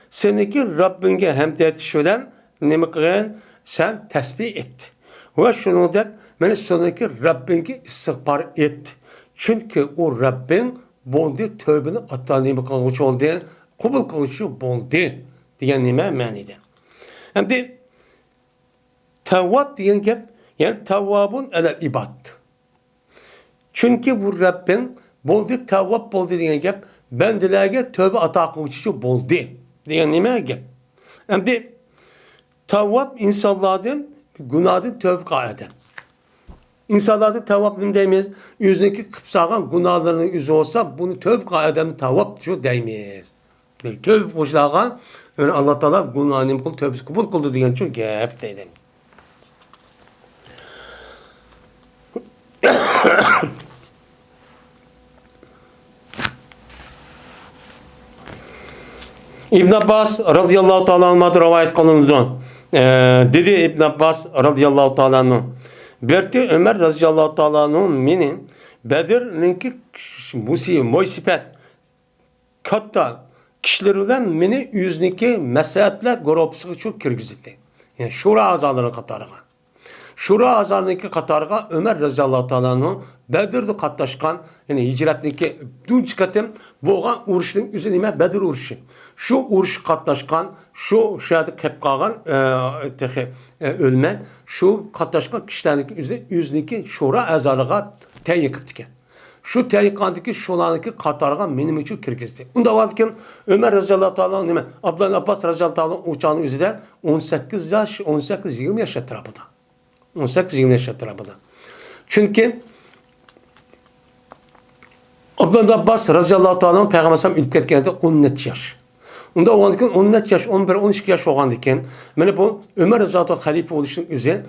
seniki Robbingga hamd etish bilan nima qilgan? Sen tasbih et. Ve şunundan beni sonraki Rabbinki istiğfar et. Çünkü o Rabbin boldu tövbeni atlanıyı kılgıç oldu. Kubul kılgıçı boldu. Diyen nime manide. Hem de tevvab diyen gep yani tevvabun elel ibad. Çünkü bu Rabbin boldu tevvab boldu diyen gep bendilerge tövbe ata kılgıçı boldu. Diyen nime gep. Hem de tevvab insanlardan günahdan tövbe kayeden. İnsanlarda tevvab ne demeyiz? Yüzündeki kıpsağın günahlarının yüzü olsa bunu tövbe kayeden tevvab şu demeyiz. Tövbe boşlağın yani Allah Teala günahını kıl tövbesi kabul kıldı diyen çok gep dedim. İbn Abbas radıyallahu ta'ala anh'dan rivayet kılındı. Dedi İbn Abbas radıyallahu ta'ala anh. Belki Ömer radıyallahu ta'ala anh'ın meni Bedir'ninki musibet katta kişilerden meni yüzniki mesaatler grupsu çok kirgizdi. Yani şura azaları katarına. Şura azalarındaki katarına Ömer radıyallahu ta'ala anh Bedir'de katlaşkan yani hicretindeki dün çıkartım boğan uruşun üzerine Bedir uruşu. Şu uruş katlaşkan, şu şahit hep kalan ölmen, şu katlaşkan kişilerin yüzündeki şura azalığa teyin kıptı. Şu teyikkandaki şulandaki katarga benim için kirgizdi. Onda varken Ömer radıyallahu ta'ala anh'ın Abdullah Abbas radıyallahu ta'ala uçağının üzerinden 18 yaş, 18-20 yaş etrafında. 18-20 yaş etrafında. Çünkü Abdullah Abbas radıyallahu ta'ala Peygamber sallallahu ilk ketkeninde 13 yaş. Onda o andikin 13 yaş, 11-12 yaş oğandikin. Mene bu Ömer radıyallahu ta'ala halife oluşun üzerine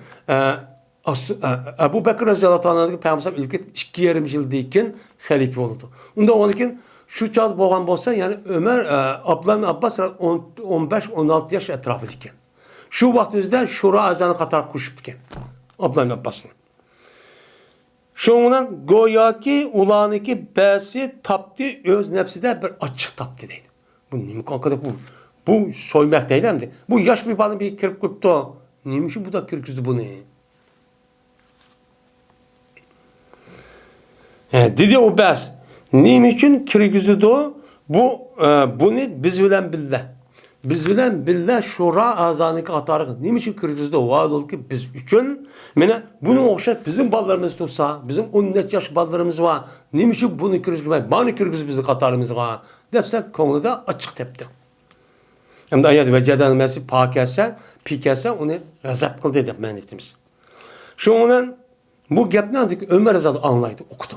Ebu Bekir radıyallahu ta'ala Peygamber sallallahu ilk 2 yarım yıldayken halife oldu. Onda o andikin şu çağ boğan bolsa yani Ömer Abdullah Abbas 15-16 yaş etrafıdayken. Şu vaktimizde şura azanı katar kuşupdiken. Abdullah Abbas'ın. Şundan goyaki ulaniki besi taptı öz nefside bir açık taptı deydi. Bu neymiş kankada bu soymak değil mi? Bu yaş bir balın bir kirip kırptı. Neymiş bu da kirkizdi bunu? Dedi o bes. Neymişin kirkizdi o? Bunu biz bilen billah. Biz bilen billah şura azaniki atarı. Neymişin kirkizdi o? Vaad ol ki biz üçün bunu okşayıp bizim ballarımız tutsa, bizim 14 yaş ballarımız var. Neymişin bunu kirkizdi? Bana kirkizdi bizim katarımız var. Depsek konuda da açık tepti. Hem de ayet ve cedelmesi pak etse, pik etse onu gazap kıldı edip menetimiz. Şundan bu gep ne andık Ömer Azad anlaydı, okudu.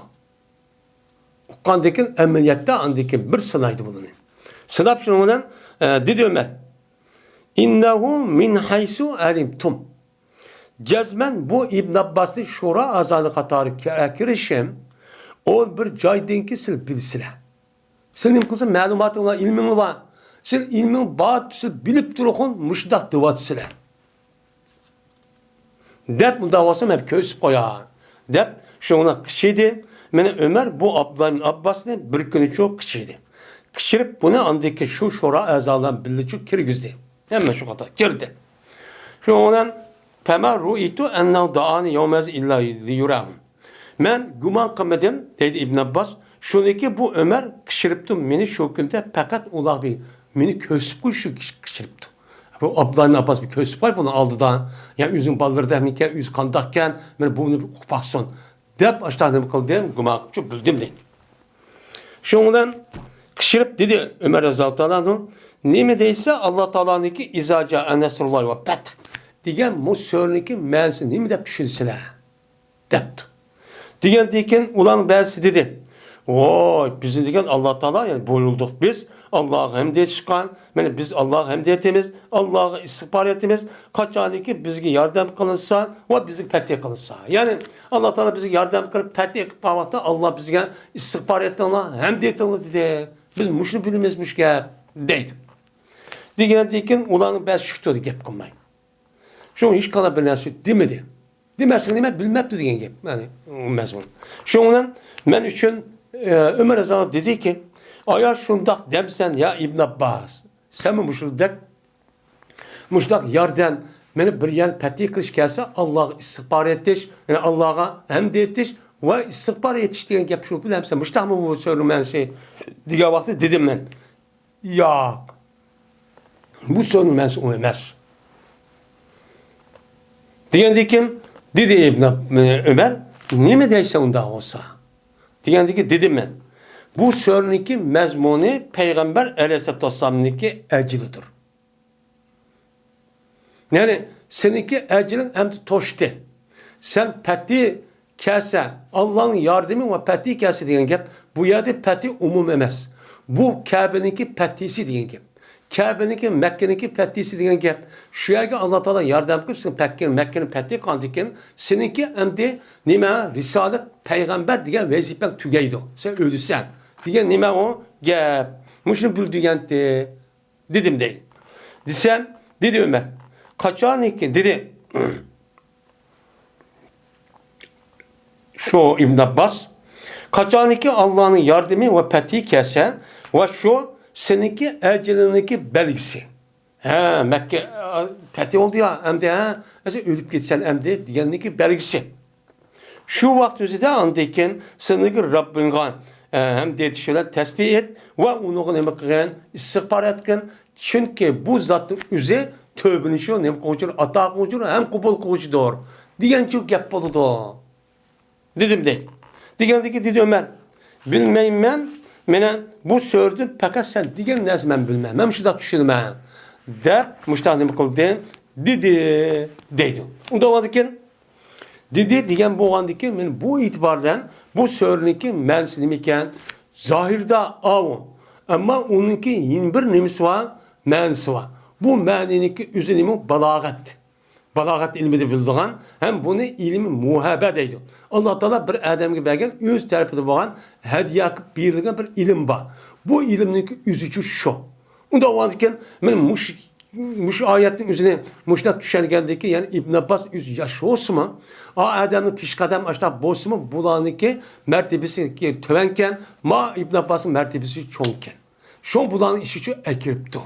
Okukandıkin emniyette andıkin bir sınaydı bunu. Sınap şundan dedi Ömer. İnnehu min haysu alimtum. Cezmen bu İbn Abbas'ın şura azanı katarı kirişim o bir caydinki sil bilsile. Senin kızın malumatın var, ilmin var. Sen ilmin bağıtısı bilip durukun müşdak dıvatsile. Dep bu davasım hep köysüp koya. Dep şuna kışıydı. Mene Ömer bu Abdullah Abbas'ın bir günü çok kışıydı. Kışırıp bunu andaki şu şura azalan bildiği kirgizdi. Hemen şu kadar girdi. Şundan Pema ru'itu ennehu da'ani yevmez illa liyurahum. Men guman kılmadım dedi İbn Abbas. Şunaki bu Ömer kışırıptı beni şu günde fakat ulah bir beni kösüp koy şu kışırıptı. Bu Abdullah Abbas bir kösüp var bunu aldı da. Yani üzüm balları demliken, yüz kandakken ben bunu okupaksın. Dep aşağıdan kıldım guman çok bildim değil. Şundan kışırıp dedi Ömer Razallahu anhu. Ne mi değilse Allah Teala'nınki izaca enesrullah ve pet. Diyen bu sörünki mənsi ne mi de pişirsile. Depti. Diyen diken ulan belsi dedi. Oy bizim diken Allah Teala yani buyurulduk biz. Allah'a hemdiyet çıkan. Yani biz Allah'a hemdiyetimiz. Allah'a istihbar etimiz. Kaç ani ki bizge yardım kılınsa ve bizi petiye kılınsa. Yani Allah Teala bizi yardım kılıp petiye kılmakta Allah bizge istihbar etti Allah. Hemdiyet Allah dedi. Biz muşlu bilimizmiş ki deydi. Diyen ulan belsi şüktü gep kılmayın. Şunu hiç kalabilmesi demedi. Demesin deme bilmepti diyen gibi. Yani mezun. Şundan men için Ömer Azam dedi ki ayar şundak demsen ya İbn Abbas sen mi muşuldak yardan Meni bir yan pati kilish kelsa Allohga istig'for etish, yani Allohga hamd etish va istig'for etish degan gap shu bilamsan. Mushtami bu so'zni degan vaqtda dedim men. Yo'q. Bu so'zni o emas. Degandan keyin dedi İbn Ömer, nima deysan unda olsa? Degandan keyin dedim men. Bu so'zniki mazmuni Payg'ambar alayhisolatu vassalamniki ajlidir. Yani seninki ecrin hem toştu. Sen peti kese, Allah'ın yardımı ve peti kese diyen gep. Bu yerde peti umum emez. Bu Kabe'ninki petisi diyen gep. Kabe'ninki Mekke'ninki petisi diyen gep. Şu yerde Allah Teala yardım kılsın Mekke'nin peti kandiken. Seninki hem de nime Risalet Peygamber diyen vazifen tügeydi. Sen ölürsen. Diyen nime o gep. Muşunu bül dedim değil. Disen dedi Ömer. Kaçan ki dedi şu İbn Abbas kaçan ki Allah'ın yardımı ve peti kesen ve şu seninki eceliniki belgisi. He Mekke peti oldu ya hem de ölüp gitsen hem de diyeniki belgisi. Şu vakit üzerinde andayken seninki Rabbingan hem de şöyle tespit et ve onu ne bakın istikbar etken çünkü bu zatın üzeri tövbeni şu nem koçur ata koçur hem kubul koçudur. Diyen çok gap oldu. Dedim de. Digendeki dedi Ömer. Bilmeyim ben. Mene bu sördü fakat sen diyen nesi ben bilmem. Ben şu da düşünmem. De müştahdim kıldı. Dedi. Deydi. Onda varken dedi diyen bu andaki men bu itibardan bu sördüki mensini iken zahirde av. Ama onunki 21 nemisi var, mensi var. Bu meniniki üzerine balagat. Balagat ilmini bildiğin hem bunu ilmi muhabbet eydi. Allah Teala bir adamga bergen öz tarafında olan hediye birliğine bir ilim var. Bu ilimdeki üzücü şu. Onda varken men muş ayetin üzerine muşta düşergendeki yani İbn Abbas üz yaş olsun mu? Adamın pişkadem aşağı bozu mu? Bulanıki mertebesi ki tövenken ma İbn Abbas'ın mertebesi çoğunken. Şu bulanın işi şu ekiripti.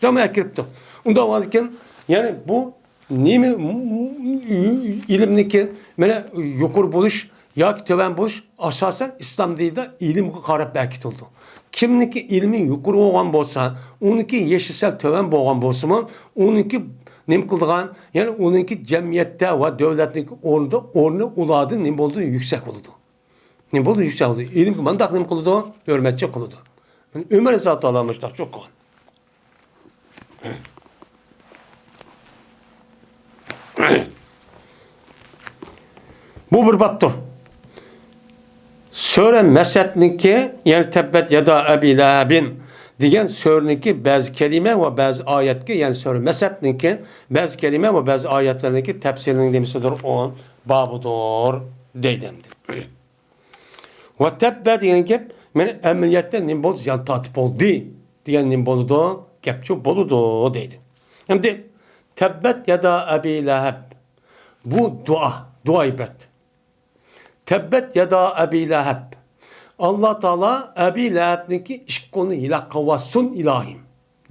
Ama ekiripti. Onda varken yani bu nimi ilimdeki böyle yukarı buluş ya ki töven buluş asasen İslam değil de ilim karab belki oldu. Kimniki ilmi yukarı olan bolsa, onunki yeşilsel töven boğan bolsa mı, onunki nem kıldığan, yani onunki cemiyette ve devletin ornu uladı nem olduğu yüksek oldu. Nem olduğu yüksek oldu. İlim mandak nem kıldı, hürmetçi kıldı. Yani Ömer zatı alamışlar çok kolay. Bu bir baptır. Söre mesetniki yani tebbet ya da Ebi Lehabin diyen sörniki bazı kelime ve bazı ayetki yani söre mesetniki bazı kelime ve bazı ayetlerindeki tefsirinin demesidir on babıdır deydemdir. Ve tebbet diyen gep men emniyetten nimboz yan tatip oldu diyen nimboludu gepçu boludu deydi. Hem de tebbet ya da Ebi Lehab bu dua ibret. Tebbet ya da Ebi Lehab. Allah Teala Ebi Lehab'niki işkonu ila kavassun ilahim.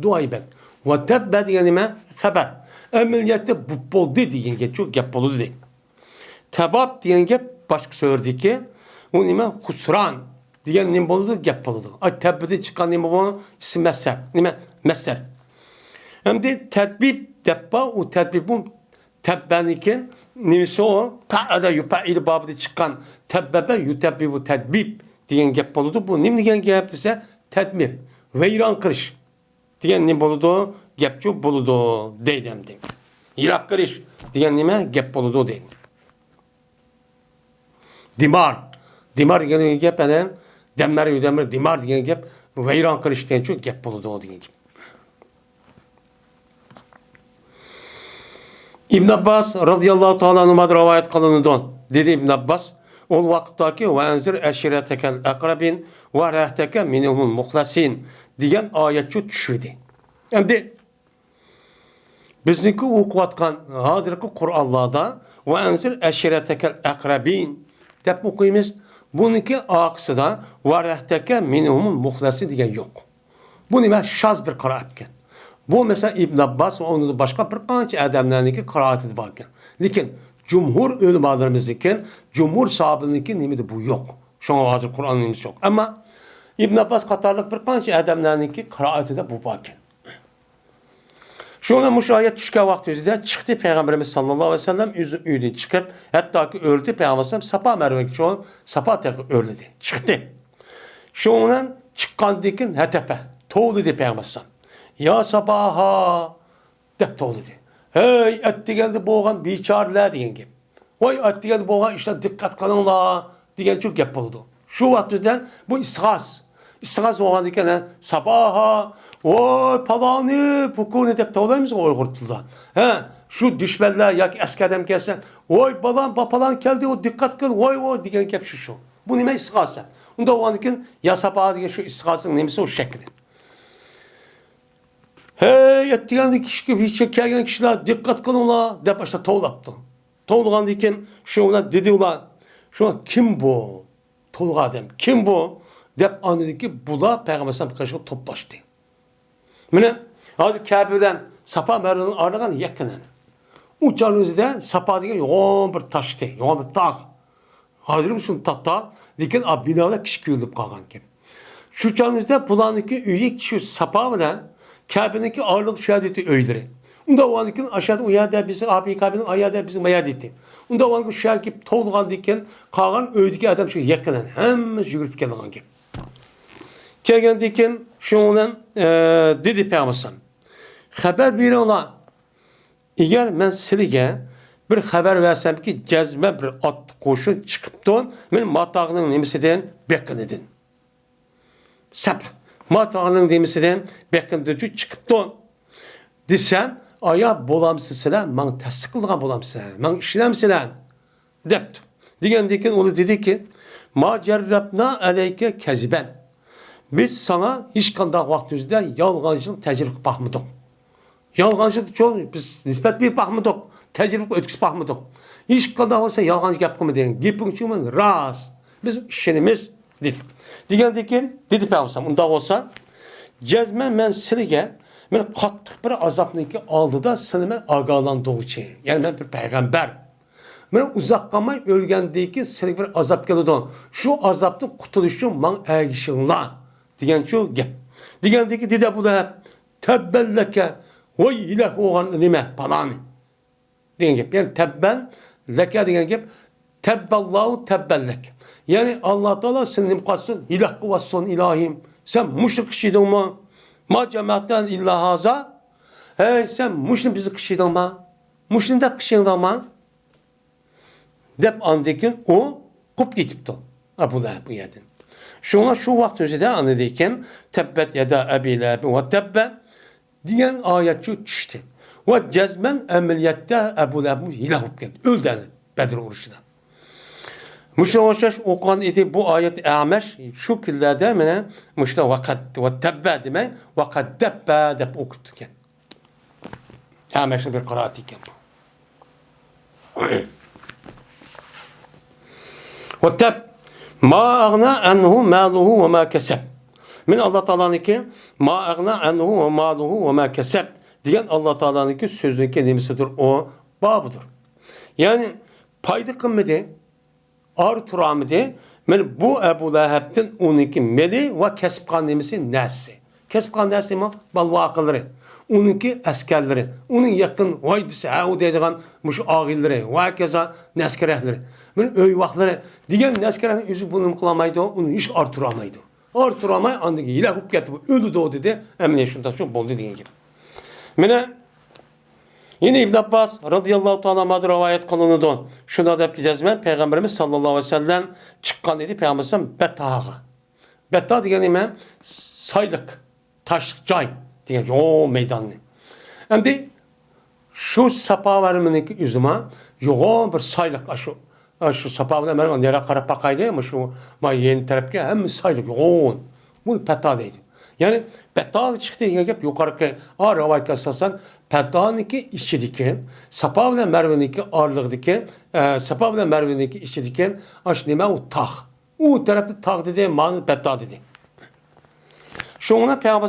Dua ibret. Ve tebbet yani haber. Emniyette bu boldu diyen geçiyor gep bolu değil. Tebab diyen gep başka söyledi ki o nime husran diyen nim bolu gep bolu. Ay tebbeti çıkan nim bolu isim mesler. Nime mesler. Hem de tedbib debba o tedbibun tebbeniken nimisi o ta'ada yupa'il babı çıkan tebbebe yutebbibu tedbib diyen gep boludu. Bu nim diyen gep ise tedmir. Veyran kırış diyen nim boludu. Gepçu boludu deydemdi. Irak kırış diyen nime gep boludu deydi. Dimar. Dimar diyen gep eden demmer yüdemir dimar diyen gep veyran kırış diyen çok gep boludu diyen gep. İbn Abbas radıyallahu ta'ala anhuma rivayet kılındı. Dedi İbn Abbas, o vakittaki ve enzir eşiretekel akrabin ve rehteke minhumul muhlasin diyen ayet şu düşürdü. Hem de bizniki okuyatkan hazırki Kur'an'larda ve enzir eşiretekel akrabin dep okuyumuz. Bununki aksıda ve rehteke minhumul muhlasin diyen yok. Bu nime şaz bir kıraatken. Bu mesela İbn Abbas ve onun da başka bir qancha adamlarniki qiraati bor ekan. Lekin cumhur ulamolarimizniki, cumhur sahabininki nimada bu yo'q. Şoňa hozir Qur'on nimasi yo'q. Ammo İbn Abbas qatorliq bir qancha adamlarniki qiraatida bu bor ekan. Şuna müşayet düşkə vaxt özüdə çıxdı Peyğəmbərimiz sallallahu aleyhi ve sellem üyüdün çıxıb, hətta ki öldü Peyğəmbər Safa Mərvə ki Safa təqi öldü. Çıxdı. Şundan çıxqandıkın hətəpə toğladı Peyğəmbər. Ya sabaha dəb toğladı. Hey ətdigəndə boğan biçarlar degan gep. Vay ətdigəndə boğan işte diqqət qılınlar degan çox gep oldu. Şu vaxtdan bu isğas. İsğas olğandıkən sabaha oy palanı pukuni deb to'laymiz Uyg'ur tilida. Ha, şu düşmanlar yoki askardan kelsa, oy balam palan keldi, o diqqat qil, voy degan gap shu. Bu nima isg'osa? Unda o'g'ankin yasapa degan shu isg'osaning nimasi o shakli. Hey, yetgan kishi kelgan kishilar diqqat qilinglar deb boshla to'labdi. To'lgandan keyin shu ular dedi ular, "Shu kim bu? To'lg'an odam. Kim bu?" deb anladiki, bular Payg'ambar sallallohu alayhi vasallam to'plashdi. Mine hadi Kabe'den Safa Merve'nin arıgan yakının. Uçan özde Safa diye yoğun bir taştı, yoğun bir dağ. Hazır mısın tahta? Lakin binalar kişi görülüp kalgan gibi. Şu canımızda bulanıki üyek şu Safa ile Kabe'deki ağırlık şehadeti öyleri. Unda o anıkin aşağıda uyada bizi abi Kabe'nin ayada bizi mayad etti. Unda o anıkin şehadeti toğulgan diken kalgan öydeki adam şu yakının. Hem yürüp gelgan gibi. Kelgen diken şundan dedi Peygamber. Haber bir ola. Eğer men sizge bir haber versem ki cezme bir at koşun çıkıptı, men matağının nimesinden bekkin edin. Sap. Matağının nimesinden bekkin edin çıkıptı. Desen, aya bolamsızlar, man tasdik kılgan bolamsızlar, man işlemsizlar. Depti. Digen diken onu dedi ki, ma cerrabna aleyke keziben. Biz sana hiç kandak vaktimizde yalgancılık tecrübe bakmadık. Yalgancılık çok biz nispet bir bakmadık. Tecrübe ötküsü bakmadık. Hiç kandak olsa yalgancılık yapmadı deyin. Gipin çünkü raz. Biz işlerimiz dedi. Digendeki dedi Peygamber unda olsa cezme men silige men kattık bir azapniki aldı da seni men agalandığı için. Yani ben bir peygamber. Men uzak kalmay ölgendeki seni bir azap geldi. Şu azaptan kurtuluşun man ergişinler. Digen şu gep. Digendeki dede bu da hep tebbelleke vay ilah oğan nime palani. Digen gep. Yani tebben leke digen gep tebballahu tebbellek. Yani Allah Teala senin kasın ilah kuvvetsin ilahim. Sen müşrik kişiydin mi? Ma cemaatten illa haza. Hey sen müşrik bizi kişiydin mi? Müşrik de kişiydin mi? Dep andekin o kop gitipti. Bu da bu yerden. Şuna şu vakt özede anladıyken tebbet yada Ebi Leheb ve tebbe diyen ayetçi düştü. Ve cezmen emeliyatta Ebu Leheb hilah geldi. Öldü Bedir oruçunda. Müşrikler okuyan idi bu ayet Ameş şu küllerde mene müşrik ve tebbe demek ve kad debbe dep okuttukken. Ameş'in bir kıraati iken bu. Ve teb ma agna anhu maluhu ve ma keseb. Min Allah Teala'nınki ma agna anhu ve maluhu ve ma keseb diyen Allah Teala'nınki sözünün kelimesidir. O babıdır. Yani payda kımmeti ağır turamidi men bu Ebu Leheb'tin onunki meli ve kesip kandemisi nesi. Kesip kandemisi mi? Balvakıları. Onunki askerleri. Onun yakın vaydisi o dediğin muş ağilleri. Ve keza neskerehleri. Men öy vakları. Diyen neskerehlerin yüzü bunu kılamaydı. Onu hiç artıramaydı. Artıramay andaki ilah hüp getirdi. Öldü de o dedi. Emine şundan çok boldu diyen gibi. Mene yine İbn Abbas radıyallahu ta'ala madr rivayet kılınıdı. Şuna da yapacağız ben. Peygamberimiz sallallahu aleyhi ve sellem çıkan dedi. Peygamberimiz betağa. Beta diyen imam saylık, taşlık, cay diyen o meydanlı. Hem de şu sapa vermenin yüzüme yoğun bir saylık şu sapa vermenin nere karap bakaydı ama şu yeni tarafki hem saylık yoğun. Bu beta deydi. Yani beta çıktı diyen yukarıki rivayet esasen Petta'nınki işçi diken, Safa ile Merve'ninki ağırlık diken, Safa ile Merve'ninki işçi diken, aşnime o tağ. O tarafı tağ dedi, manı Petta dedi. Şuna Peygamber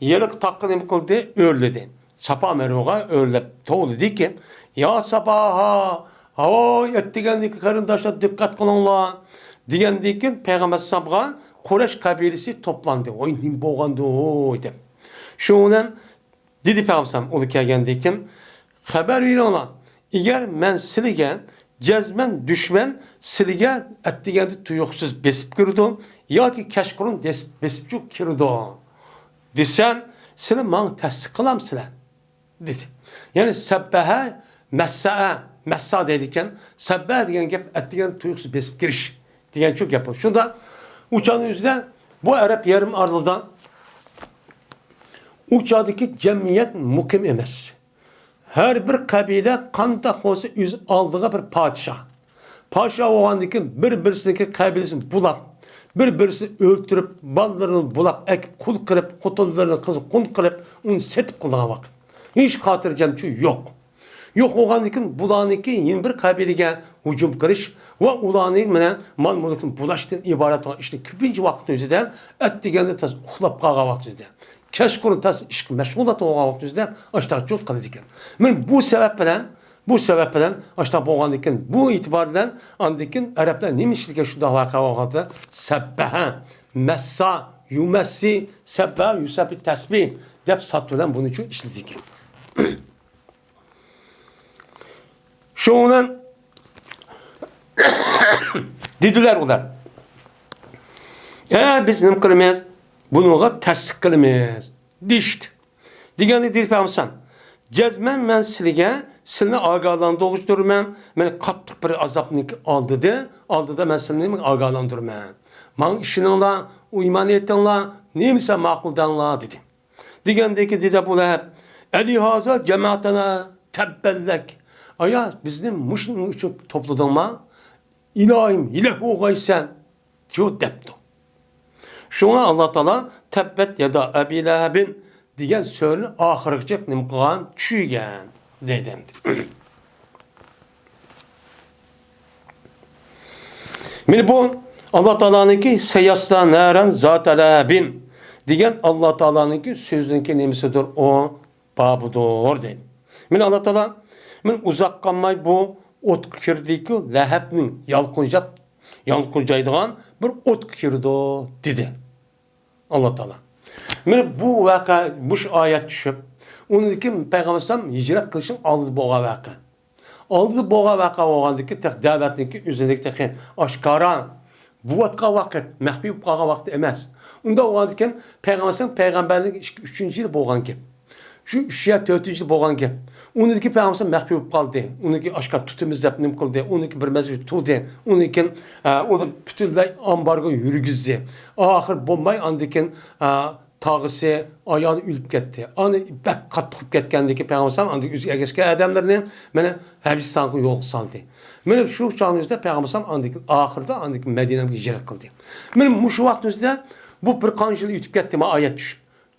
yelik taqqı nima qildi? O'rladi. Safa Marvaga o'rlab to'g'di ki, "Ya Safaha, havoy etdigandiki qarindoshlar diqqat qilinglar." Degandan keyin Payg'ambar sallallohu alayhi vasallam Quraysh qabilasi to'plandi. "Voy, nima bo'lgandi o'y" deb. Shundan dedi Payg'ambar uni kelgandan keyin xabar beringlar. Agar men sizlarga jazman dushman sizlarga atdiganda tuyuqsiz besib kirdim yoki kashqurun besib kirdi. Desen sizlar men tasdiq qilamsizlar dedi. Ya'ni sabbaha massa deydigan, sabba degan gap atdiganda tuyuqsiz besib kirish degan çok gap. Shunda uçağın üzerinde bu Arap yarım arlıdan uçağdaki cemiyet mukim emas. Her bir kabile qandaq olsa öz aldığı bir padişah. Padişah oğandaki bir-birisindeki kabilesini bulap, bir-birisini öldürüp, ballarını bulap, ekip kul kılıp, kutullarını kızıp, kun kılıp, onu setip kıldığı vakit. Hiç hatırlayacağım yok. Yok oğandaki bulaniki yeni bir kabileye hücum kılış ve ulanın menen mal mulkun bulaştığın ibaret olan işte küpinci vakit özüden ettigende tas uxlap qalğan vakit özüden. Keşkurun tas işki meşgulat olğan vakit özüden aşağı çok qıldı ekan. Men bu sebep bilen aşağı bolğan ekan bu itibar bilen andikin Araplar nima işliga şunda vaqa olğanda sabbaha massa yumassi sabba yusabi tasbih deb satırdan bunun için işledik. Şundan dediler ular. Biz nima qilamiz? Bunuga tasdiq qilamiz. Dişti. Deganda deyip hamsan. Jazman men sizlarga ogohlantirman. Men qattiq bir azobni oldida men sizlarni ogohlantirman. Men ishinglar, iymon etinglar, nemisa ma'quldanglar dedi. Degandeki dedi bular, "Ali haza cemaatana tabballak." Aya bizning mushning uchun to'pladingmi? İlahim, ilah o'g'aysan. Shu debdi. Şuna Allah Taala tabbet ya da Abi Lahabin degan so'zni oxirigacha nima qilgan tushgan dedi. Meni bu Allah Taala'nınki seyasla naran zat alabin degan Allah Taala'nınki so'ziniki nimasidir o babudur dedi. Meni Allah Taala men uzoq qolmay bu o't kirdiki Lahabning yalqunjaydigan bir o't kirdi dedi. Allah Taala. Men bu vaqa bu oyat tushib, uniki Payg'ambar sallam hijrat qilishning oldi bo'lgan vaqa. Oldi bo'lgan vaqa bo'lgandiki, da'vatniki o'zidagi texin oshkora bu vaqtga vaqt, maxfiy bo'lgan vaqt emas. Unda bo'lgandan Payg'ambar sallam payg'ambarlik 3-yil bo'lgan gap. Şu 3 ya 4-yil bo'lgan gap. Uniki Payg'ambar sallam maxfiy bo'lib qoldi. Uniki oshkor tutimiz deb nim qildi. Uniki bir mazur tutdi. Uniki uni butunlay ambargo yurgizdi. Oxir bo'lmay andikin tağısı ayağını ülüp gitti. Ani bak qattiq ketgandiki Payg'ambar sallam andik o'ziga ergashgan odamlarni mana Habistonga yo'l soldi. Mana shu chog'imizda Payg'ambar sallam andik oxirida andik Madinaga hijrat qildi. Mana shu vaqtimizda bu bir qancha yil yutib ketdi ma oyat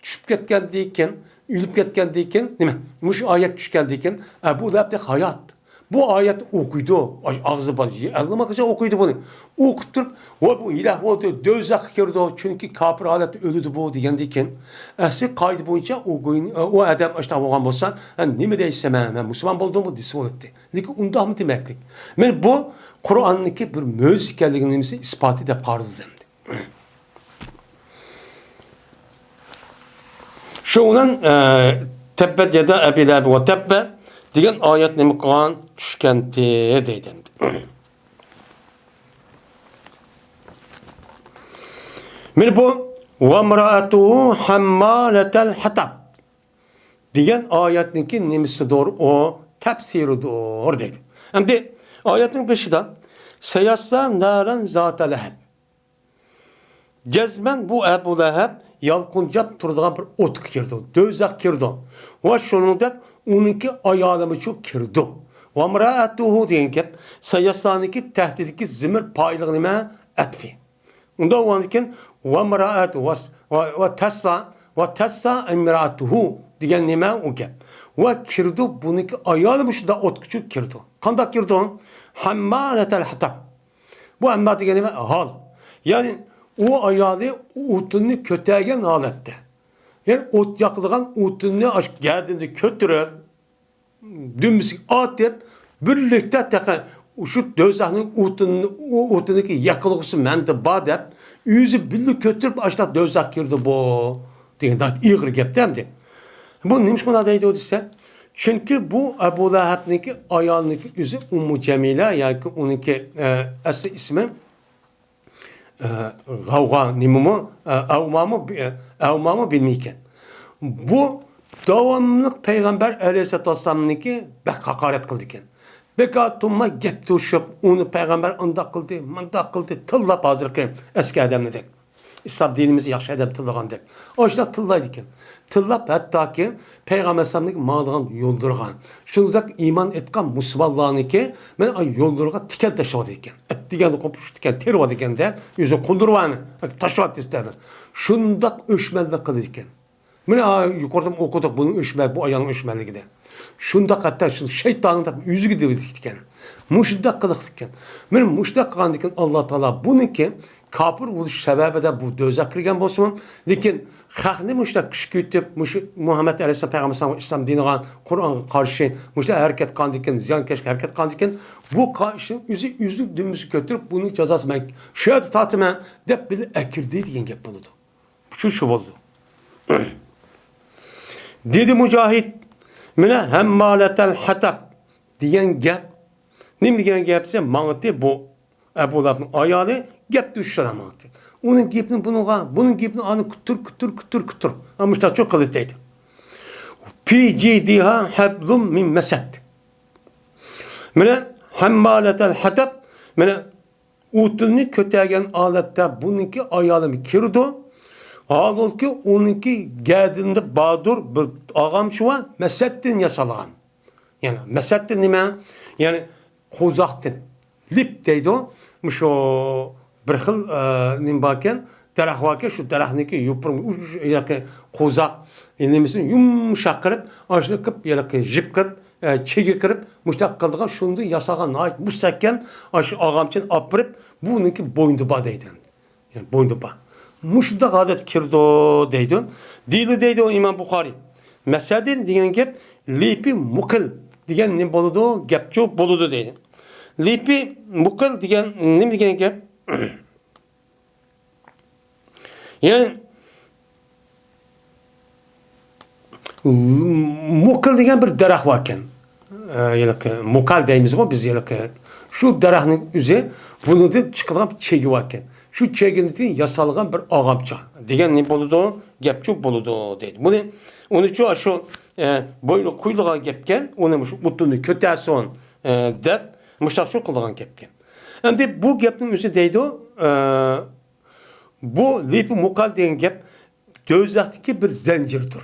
tushib ketgandan keyin ülüp ketgandan keyin nima? Mush oyat tushgandan keyin bu labda hayot. Bu ayet okuydu. Ağzı bazı. Ağzıma kaça okuydu bunu. Okup durup bu ilah oldu. Dözak girdi. Çünkü kafir halet ölüdü bu diyendiyken. Asıl kaydı boyunca o adam işte olgan bolsan, nime deyse ben Müslüman buldum mu disi oldu. Lekin unda mı demeklik. Men bu Kur'an'daki bir müzikalligini ispat edip qardı demdi. Şundan tebbet ya da ebiler ve tebbe degan oyat nima qilgan tushgandi deydi. Men bu va mar'atuhu hammalatal hatab degan oyatniki nimasidir o tafsiridir deydi. Endi oyatning beshida sayasla naran zata lahab. Jazman bu Abu Lahab yalqunjab turadigan bir o't kirdi. Dozaq kirdi. Va shuningdek uniki ayolimi çok kirdi. Ve mraatuhu degan gap sayaslaniki tahdidiki zimir paylığı nima atfi. Unda o'andikin ve mraatu ve tassa imraatuhu degan nima o gap. Ve kirdi buniki ayolimi shunda o'tkichu kirdi. Qanday kirdi? Hammalatal hatab. Bu amma degan nima hal. Yani o ayoli o'tini ko'targan holatda. Yani ot yakılgan otunu aşk geldiğinde kötürüp dümüsü atıp birlikte tekrar şu dözahının otunu ki yakılıgısı mende badep yüzü birlik kötürüp aşta dözah girdi bu diye daha iyi gep demdi. Bu neymiş buna deydi o dese? Çünkü bu Ebu Leheb'ninki ayağındaki yüzü Ummu Cemile yani onunki aslı ismi Gavga nimumu evmamı bilmeyken. Bu devamlılık Peygamber Aleyhisselatü Vesselam'ınki bek hakaret kıldı iken. Beka tumma gitti uşup onu Peygamber ında kıldı, mında kıldı, tıllap hazır ki eski adamını dek. İslam dinimizi yaxşı adam tıllagan dek. O işte tıllaydı iken. Tıllap hatta ki Peygamber Aleyhisselam'ınki mağdığın yoldurgan. Şundak iman etken Musulmanlarını ki ben ay yoldurgan tiken taşıvadı iken. Digeni kopuş diken, terva diken de yüzü kondurvanı taşıvat isterler. Şundak öşmellik kıldı iken. Mine yukarıdan okuduk bunun öşmel, bu ayağın öşmelliği de. Şundak hatta şeytanın da yüzü gidiyor diken. Muşdak kılık diken. Mine muşdak kılan diken Allah Teala bununki kapır oluş sebebi de bu döze kirgen bolsun. Lekin hakni muşdak küçükütüp Muhammed Aleyhisselam Peygamber İslam dinine Kur'an karşı muşdak hareket kan diken, ziyan keşke hareket kan diken bu karşı yüzü dümüzü götürüp bunun cezası ben şöyle tatımen de bir ekirdi diyen gep buldu. Şu oldu. Dedi Mücahit mine hemmaletel hatab diyen gep ne diyen gepse mağıtı bu Ebu Leheb'in ayağı gep düşüşler mağıtı. Onun gepini bunun gepini anı kütür. Ama işte çok kaliteydi. Fi cidiha hablum min mesed. Mine hemmaletel hatab mine utunu kötegen alette bununki ayağını kirdi. Ağıl ki onunki geldiğinde Badur bir ağam şu var mesettin yasalağın. Yani mesettin nime? Yani kozaktin. Lip deydi o. Muş o bir xil nimbaken derah vaken şu derahniki yuprum yaki kozak elimisin yumuşak kırıp aşını kıp yaki jip kırıp çegi kırıp muştak kıldıgan şundu yasagan ait mustakken aşı ağamçın apırıp bununki boyunduba deydi. Yani boyunduba. Muşdak adet kirdo deydi. Dili deydi o İmam Bukhari. Mesedin diyen gep lipi mukil diyen ne boludu gep çok boludu deydi. Lipi mukil diyen ne diyen gep yani mukil diyen bir derah varken mukal deyimiz o biz şu derahın üzeri bunu da çıkılan çegi varken şu çeginin yasalgan bir ağamça diyen ne boludu gep çok boludu deydi. Bunu onun için şu boylu kuyluğa gepken onu mutunu kötüsü on dep muştak çok kılgan gepken. Hem bu gepnin üzeri deydi o bu lipi mukal diyen gep dözaktaki bir zincirdir.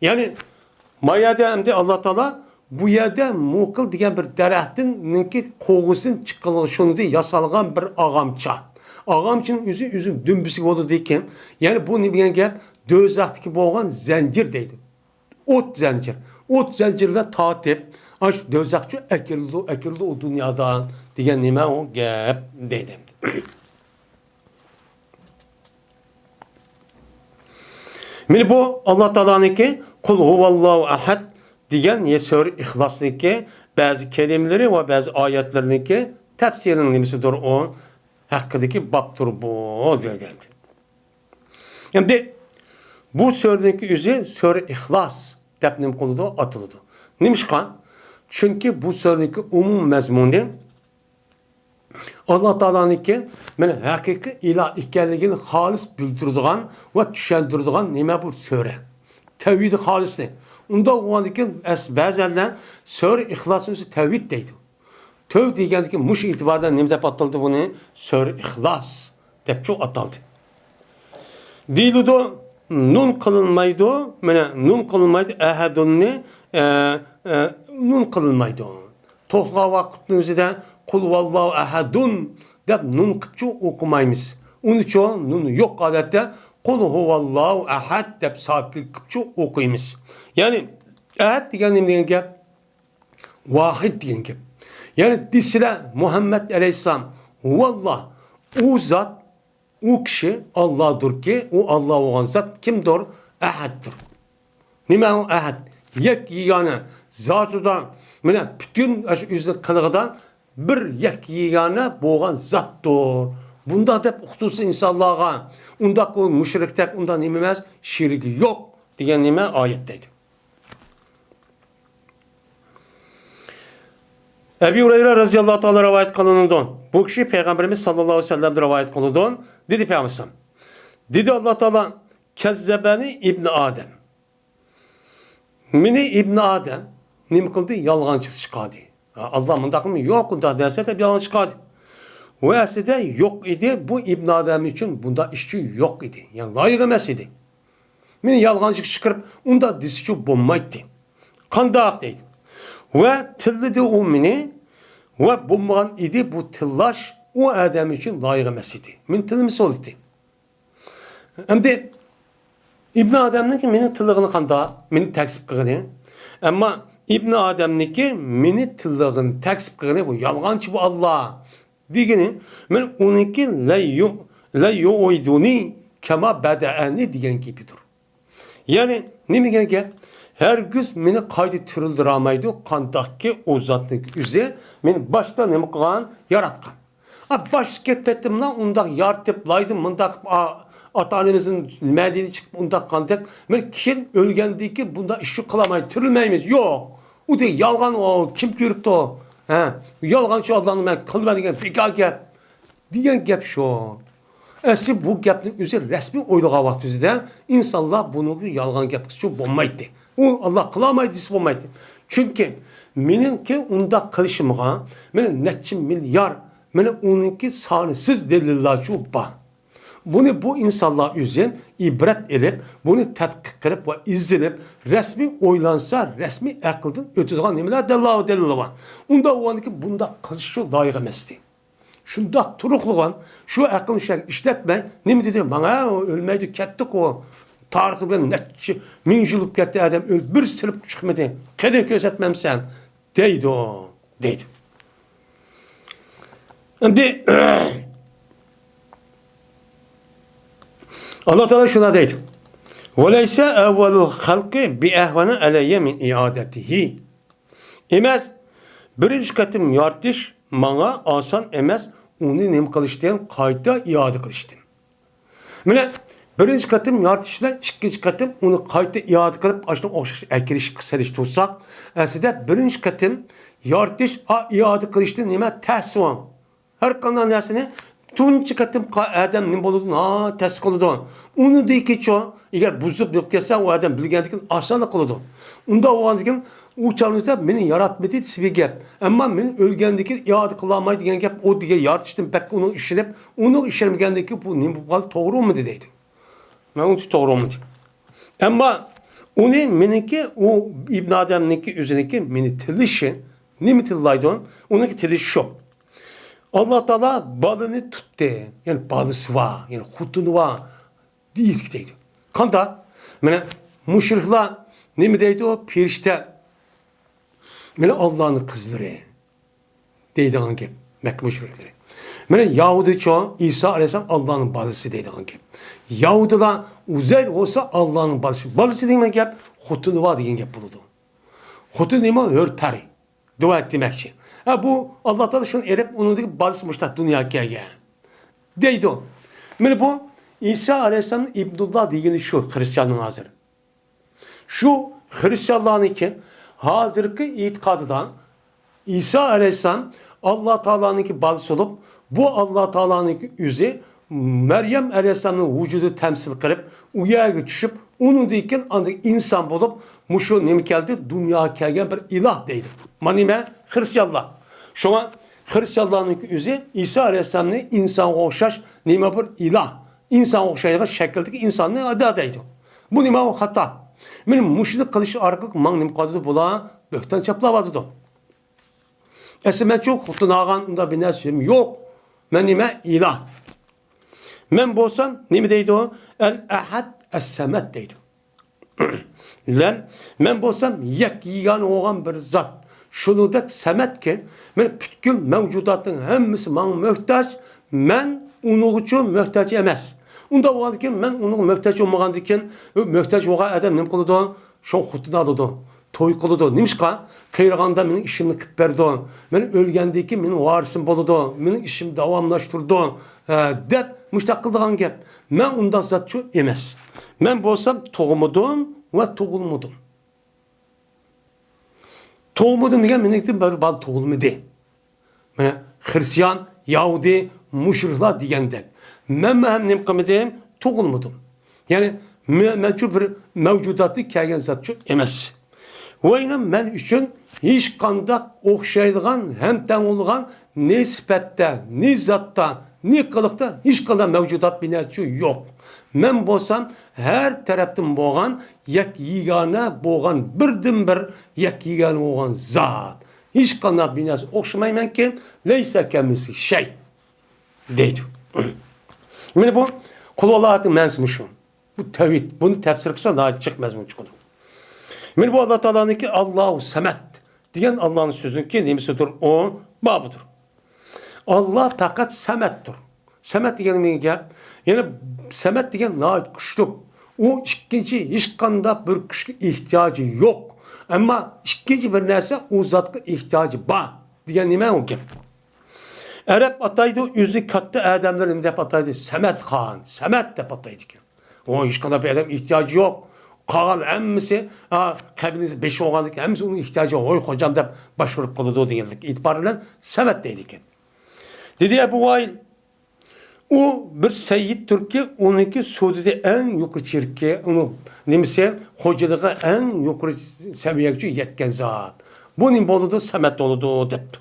Yani mayada hem de Allah Teala bu yerde mukal diyen bir derahtin koğusun çıkılışını yasalgan bir ağamça. Ağamçının üzüm dümbüsü oldu deyken yani bu ne diyen gep dözaktaki boğan zincir deydi. Ot zincir. Ot zincirle tatip aş dözakçı ekirli o dünyadan diyen nime o gep deydim. Mini bu Allah Teala'nınki kul huvallahu ahad diyen yesör ihlasniki bazı kelimeleri ve bazı ayetlerinki tefsirinin nimisidir o hakkındaki baptır bu diyelim. Şimdi bu sörünki yüzü sör ihlas tepnim konuda atıldı. Neymiş kan? Çünkü bu sörünki umum mezmunu Allah Teala'nınki men hakiki ilah ikkenligini halis bildirdiğin ve düşündürdüğün nime bu söre. Tevhid halisli. Onda olanki bazen söre ihlasın tevhid deydi. Tövbe degandiki muş itibardan nimde atıldı bunu söre ihlas dep çok atıldı. Diludo nun kılınmaydı. Mene nun kılınmaydı ehadunni nun kılınmaydı. Tohga vakitinde kul vallahu ahadun dep nun kıpçı okumayımız. Onun için nun yok adette kul huvallahu ahad dep sakil kıpçı okuyumuz. Yani ahad diyen gep vahid diyen gep. Yani disile Muhammed Aleyhisselam huvallah o zat o kişi Allah'dır ki o Allah olan zat kimdir? ahaddir. Nima u ahad? Yek yegane zatıdan, mana bütün özlük kılığıdan bir yek yegane boğan zattır. Bunda dep uqtusu insanlarga, unda o müşriktek, unda nima emas, şirki yok degan nima oyatdaydi. Ebu Hureyre radıyallahu ta'ala rivayet kılınından. Bu kişi Peygamberimiz sallallahu aleyhi ve sellem rivayet kılınından. Dedi Peygamber. Dedi Allah Teala kezzebeni İbn Adem. Mini İbn Adem nima qildi? Yolg'onchi chiqadi. Allah bundaq mı? Yok unda derse de yalan chiqadi. Ve aslida yok idi. Bu İbn Adem için bunda işçi yok idi. Yani layık emas idi. Meni yolg'onchi chiqarib unda dischi bo'lmaydi. Qandaq deydi. Ve tillidi o meni ve bulmagan idi bu tillaş o adam için layık emas idi. Men tilimiz ol idi. Endi İbn Adem'ninki meni tillığını qanda, meni taksib qilgani. Ama İbn Adem'ninki meni tillığını taksib qilgani bu yolg'onchi bu Allah. Degani men uniki la yu'iduni kema bada'ani degan gibidir. Yani nima degan gap? Her güz meni qayta tirildirolmaydi, qandaqki o zatning o'zi meni boshda nima qilgan, yaratgan. Bosh ketpetdim lan undaq yaratib laydim, mundaq ata-onamizning madina chiqib undaq qandaq, men keyin o'lgandiki bunda ish qilamaydi, tirilmaymiz. Yo'q. U de yolg'on o, kim ko'ribdi o? Ha, yolg'onchi odamni men qilmagan bekor gap. Degan gap shu. Asli bu gapning o'zi rasmiy o'ylagan vaqt o'zida insonlar buni yolg'on gap qilsa bo'lmaydi. U Allah qilmaydi desa bo'lmaydi. Chunki meningki unda qilishimga meni necha milyar, meni uningki sonisiz dalillar shu bor. Buni bu insonlar o'zi ibrat elib, buni tadqiq qilib va izlab, rasmiy o'ylansa, rasmiy aqldan o'tadigan nimalar dalil bor. Unda o'niki bunda qilish shu loyiq emasdi. Shundoq turuqligan, shu aqlni ishlatmay, nima dedi? Mana o'lmaydi, ketdik o. Tarixi bilan necha ming yil o'tib ketdi adam bir silib chiqmadi. Qanday ko'rsatmamsan? Deydi o, deydi. Endi Allah Teala şuna deydi. وَلَيْسَ اَوَّلُ الْخَلْقِ بِأَهْوَنَ عَلَيَّ مِنْ اِعَادَتِهِ. Emas, birinci katım yartış bana asan emas, onu nima qilishdan qayta iade qilishdan. Mana birinci katım yartışdan ikkinchi katım onu qayta iade qilib, ashuna o'xshash akirish qilish tursak, aslida birinchi katım yartış iade qilishdan nima ta'sir. Har qanday narsani tunchi katım adam nima bo'ladi? Ta'sir qiladi. Uni deykicho, agar buzib bo'lib ketsa, u adam bilgandan osonlik qiladi. Unda o'g'andikin u çağımızda beni yaratmadı bir gap. Ama men ölgendeki iade kılamaydı degan gap o diye yaratıştım pek onu işlep, onu işlemegandeki bu nima bo'ldi, to'g'ri mi deydi. Men onu to'g'ri mi? Ama onu meniki o İbn Adem'ninki o'ziniki meni tilishi, nima tillaydi on? Onunki tilishi shu. Allah Teala balını tuttu. Yani balısı var, yani hutunu var deydi. Kanda mene müşrikler nima deydi o? Perişte mene Allah'ın kızları deydiğin gibi Mekke müşrikleri. Mene Yahudi çoğu İsa Aleyhisselam Allah'ın balası deydiğin gibi. Yahudiler Uzeyr olsa Allah'ın balası. Balası deydiğin gibi hutunu var deydiğin gibi bulundu. Hutunu deydiğin gibi hörperi. Dua et demek için. Bu Allah'ta da şunu erip onun da balısmışlar dünya gelgen. Deydi o. Mene bu İsa Aleyhisselam'ın İbnullah deydiğini şu Hristiyanlığın hazır. Şu Hristiyanlığın ki hazırki itikadıdan İsa Aleyhisselam Allah Teala'nınki balası olup bu Allah Teala'nınki üzü Meryem Aleyhisselam'ın vücudu temsil kılıp uyarı düşüp onun deyken ancak insan bulup muşu nemi geldi dünya gelgen bir ilah deydi. Manime Hristiyanlar. Şu an Hristiyanlarınki üzü İsa Aleyhisselam'ın insan okşaş nime bir ilah. İnsan okşayığı şekildeki insanın adı deydi. Bu nime o hata. Benim müşrik kılışı arkalık mağnim kadıdı bula böhten çaplavadıdı. Ben çok hutun ağanda bir nesiyim. Yok. Ben nime ilah. Ben bolsam nime deydi o? El-ahad es-semet deydi. Ben bolsam yek yiyen oğan bir zat. Şunu da semet ki ben bütün mevcudatın hemmisi bana mühtaç. Ben onun için mühtaç emez. Unda olgan ekan, ben onun möhtaç olmagan ekan, möhtaç olgan adam nima qiladi? Şo xutini aladi. To'y qiladi. Nimishqa? Qiyirganda mening ishimni qilib berdi. Men o'lgandan keyin mening varisim bo'ladi. Mening ishimni davomlashtirdi. Deb mushtaq qiladigan gap. Men undan zatchu emas. Men bo'lsam tug'ilmadim va tug'ilmadim. Tug'ilmadim degan meningki bir bal tug'ilmadi. Mana Hristiyan, Yahudi, mushriklar degandek. Men ham nima qilmadim? Tug'ilmadim. Ya'ni men shu bir mavjudotlik kelgan zatchu emas. Oyna men uchun hech qanday o'xshaydigan, ham teng bo'lgan nisbatda, ne zatda, ne qiliqda hech qanday mavjudot binasi yo'q. Men bo'lsam har tarafdan bo'lgan yak yegana bo'lgan birdan bir yak yegana bo'lgan zot. Hech qanday binasi o'xshamaymanki, laysa kamisi shay deydi. Mana bu qul Allohning ma'nosi shu. Bu tavhid. Buni tafsir qilsa daha chiqmas bu chiqadi. Men bu Allah Teala'nınki Allahu Samet diyen Allah'ın sözünki nimisidir o babudur. Allah fakat Samet'tir. Samet diyen ne gap? Yani Samet diyen nait güçlük. O ikinci hiç kanda bir güçlü ihtiyacı yok. Ama ikinci bir neyse o zatkı ihtiyacı var. Diyen nime o gap? Arap ataydı yüzlü kattı adamların dep ataydı. Samet Khan. Samet dep ataydı ki. O hiç kanda bir adam ihtiyacı yok. Kalan emmisi, kabinesi 5 olgandık, emmisi onun ihtiyacı oy hocam da başvurup kılıdı diyenlik. İtibarıyla Samet deydi ki. Dedi Ebu Vail, o bir seyyid Türkiye, onunki Suudi'de en yukarı çirki, onu nemisi hocalığı en yukarı seviyeye yetken zat. Bu nim boludu, Samet oludu depti.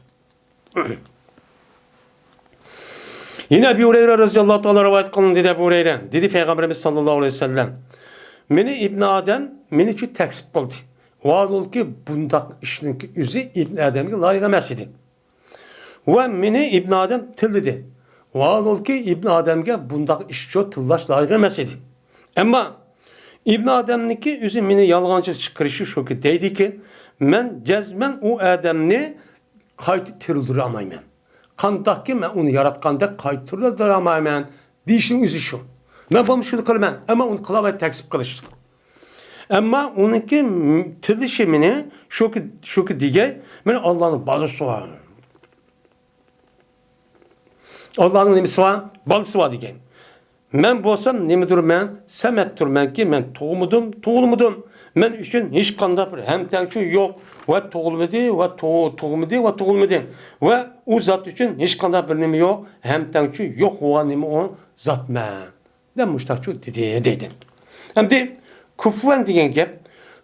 Yine Ebu Hureyre radıyallahu ta'ala rivayet kılın dedi Ebu Hureyre. Dedi Peygamberimiz sallallahu aleyhi ve sellem. Meni İbn Adem meni şu teksip oldu. Var ki bundak işinki yüzü İbn Adem'e layık emas idi. Ve meni İbn Adem tillidi. Var ki İbn Adem'e bundak iş şu tıllaş layık emas idi. Ama İbn Adem'ninki yüzü meni yalgancı çıkarışı şu ki deydi ki men cezmen o Adem'ni kayıtı tirildiremayım. Kandak ki men onu yaratkanda kayıtı tirildiremayım. Deyişin yüzü şu. Ben bunu şunu kılmam ama onu kılamayı teksip kılıştık. Ama onunki tilişimini şu ki diye ben Allah'ın bazısı var. Allah'ın nemisi var, bazısı var diye. Ben bolsam nemidir ben? Semettir ben ki ben toğulmudum. Ben üçün hiç kanda bir hem tenki yok. Ve toğulmadı ve toğulmadı. Ve o zat üçün hiç kanda bir nemi yok. Hem tenki yok olan nemi o zat ben. Den müştakçı dedi. Hem de kufven diyen gap,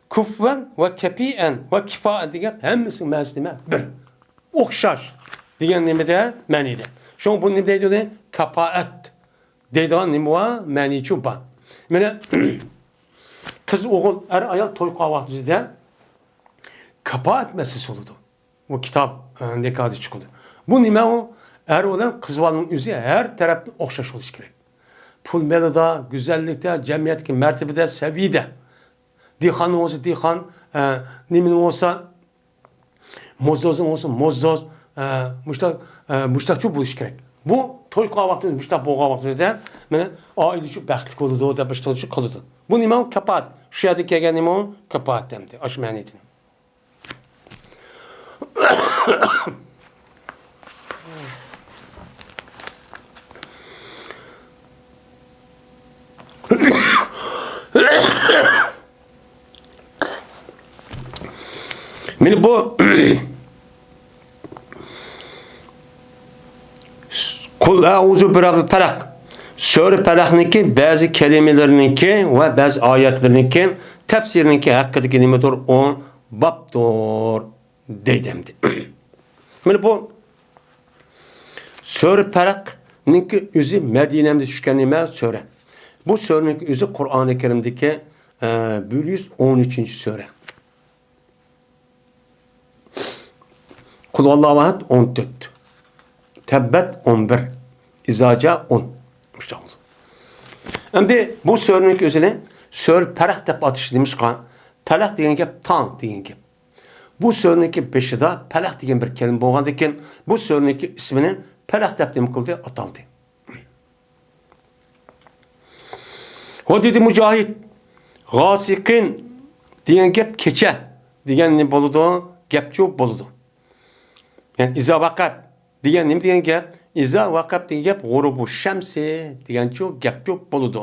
kufven ve kepiyen ve kifaen diyen gap hemisi mezlime bir. Okşar diyen nemi de meniydi. Şu an bu nemi deydi kapaet. Deydiğin nemi var meni çuba. Yani kız oğul ayal toy kahvaltıda kapaet meselesi oldu. O kitap ne kadar çıkıldı. Bu nemi o olan kızvalının yüzü her taraftan okşaş oluş gerek. Pul melada, güzellikte, cemiyetteki mertebede, seviyede. Dihan olsa dihan, nimin olsa mozdozun olsa mozdoz, müştakçı buluş gerek. Bu toy kahvaltı, müştak bu kahvaltıda yani aile şu bəxtlik oldu, da başta şu kalıdı. Bu nimen kapat. Şu yerdeki gelen nimen kapat demdi. Aşmaniyetin. Meni bu Kul a'uzu birabbil felak. Sure Felak'niki bazı kelimelerininki ve bazı ayetlerininki tefsirininki hakkındaki nimedir on babdır deydemdi. Meni bu Sure Felak'niki üzü Medine'mde düşken nime sure. Bu sureninki üzü Kur'an-ı Kerim'deki 113. sure. Kul Allahu ahad 14. Tebbet 11. İzaca 10. İşte oldu. Şimdi bu surenin özüne sure Felak dep atış demiş kan. Felak degan gap tang degan gap. Bu sureninki beşida Felak degan bir kelime bo'lgandan keyin bu sureninki ismini Felak dep nima qildi ataldi. O dedi Mücahit, gasikin degan gap kecha degan ne boludu? Gap çok boludu. Yani iza vakab degan nima degan gap? İza vakab degan gap g'urubu shamsi degan çok gap çok boludu.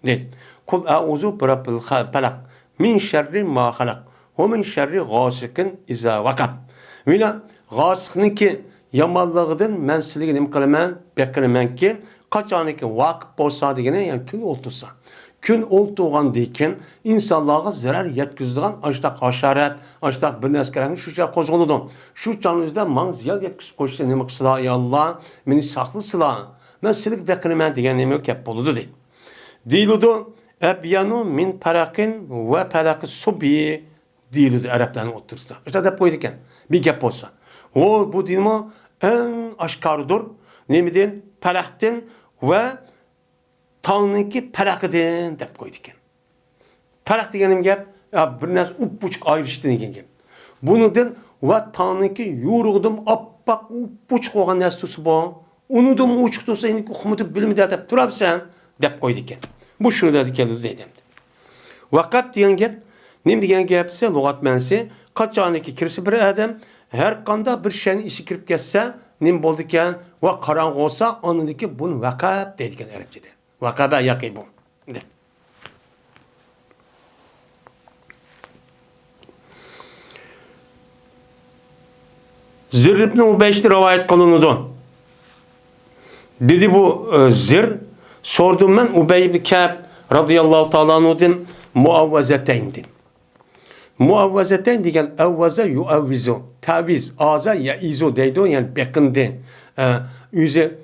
Dedi. Kul a'uzu bi rabbil falaq min şerri ma halaq ve min şerri gasikin iza vakab. Mina gasikniki yamanlığıdan men sizlarga nima qilaman? Bekiramanki qachoniki vaqt bo'lsa degani, yani kun o'ltirsa. Kun o'ltirgandan keyin insonlarga zarar yetkazadigan ashta hasharat, ashta bir narsalarni shucha qo'zg'aladi. Shu chog'ingizda men ziyon yetkazib qo'yishsa nima qilsizlar? Ey Alloh, meni saqlasizlar. Men sizlarga bekiraman degan nima gap bo'ladi deydi. Deyiladi, abyanu min paraqin va paraqi subi deyiladi arablarning o'rtasida. O'sha deb qo'ydi ekan. Bir gap bo'lsa. O bu deymi en aşkarıdır. Nemiden? Paraqdan ve tağninki paraqidan deb qo'ydi ekan. Paraq deganim gap bir narsa uppuchuq ayrishdi degan gap. Bunidan va tağninki yo'rug'idim oppoq uppuchuq bo'lgan narsasi bor. Unidan uchuq tursa, endi hukumatni bilmidi deb turabsan deb qo'ydi ekan. Bu shuni dedi deydi. Vaqab degan gap nima degan gapsa lug'at ma'nosi qachoniki kirsa bir odam her qanda bir şeyni işi kirib ketsa, nim bo'ldi ekan va qorong'i bo'lsa, onidiki buni vaqab deydigan arabchada. Vaqaba yaqibu. Zir ibn Ubaysh'te rivayet kılındı. Dedi bu Zir, sordum ben Ubey ibn Ka'b radıyallahu ta'ala anhu'dan muavvazeteyndi. Muavvazeteyn degan avvaza yuavvizu. Taviz, aza yaizu deydi, yani bekindi. O'zi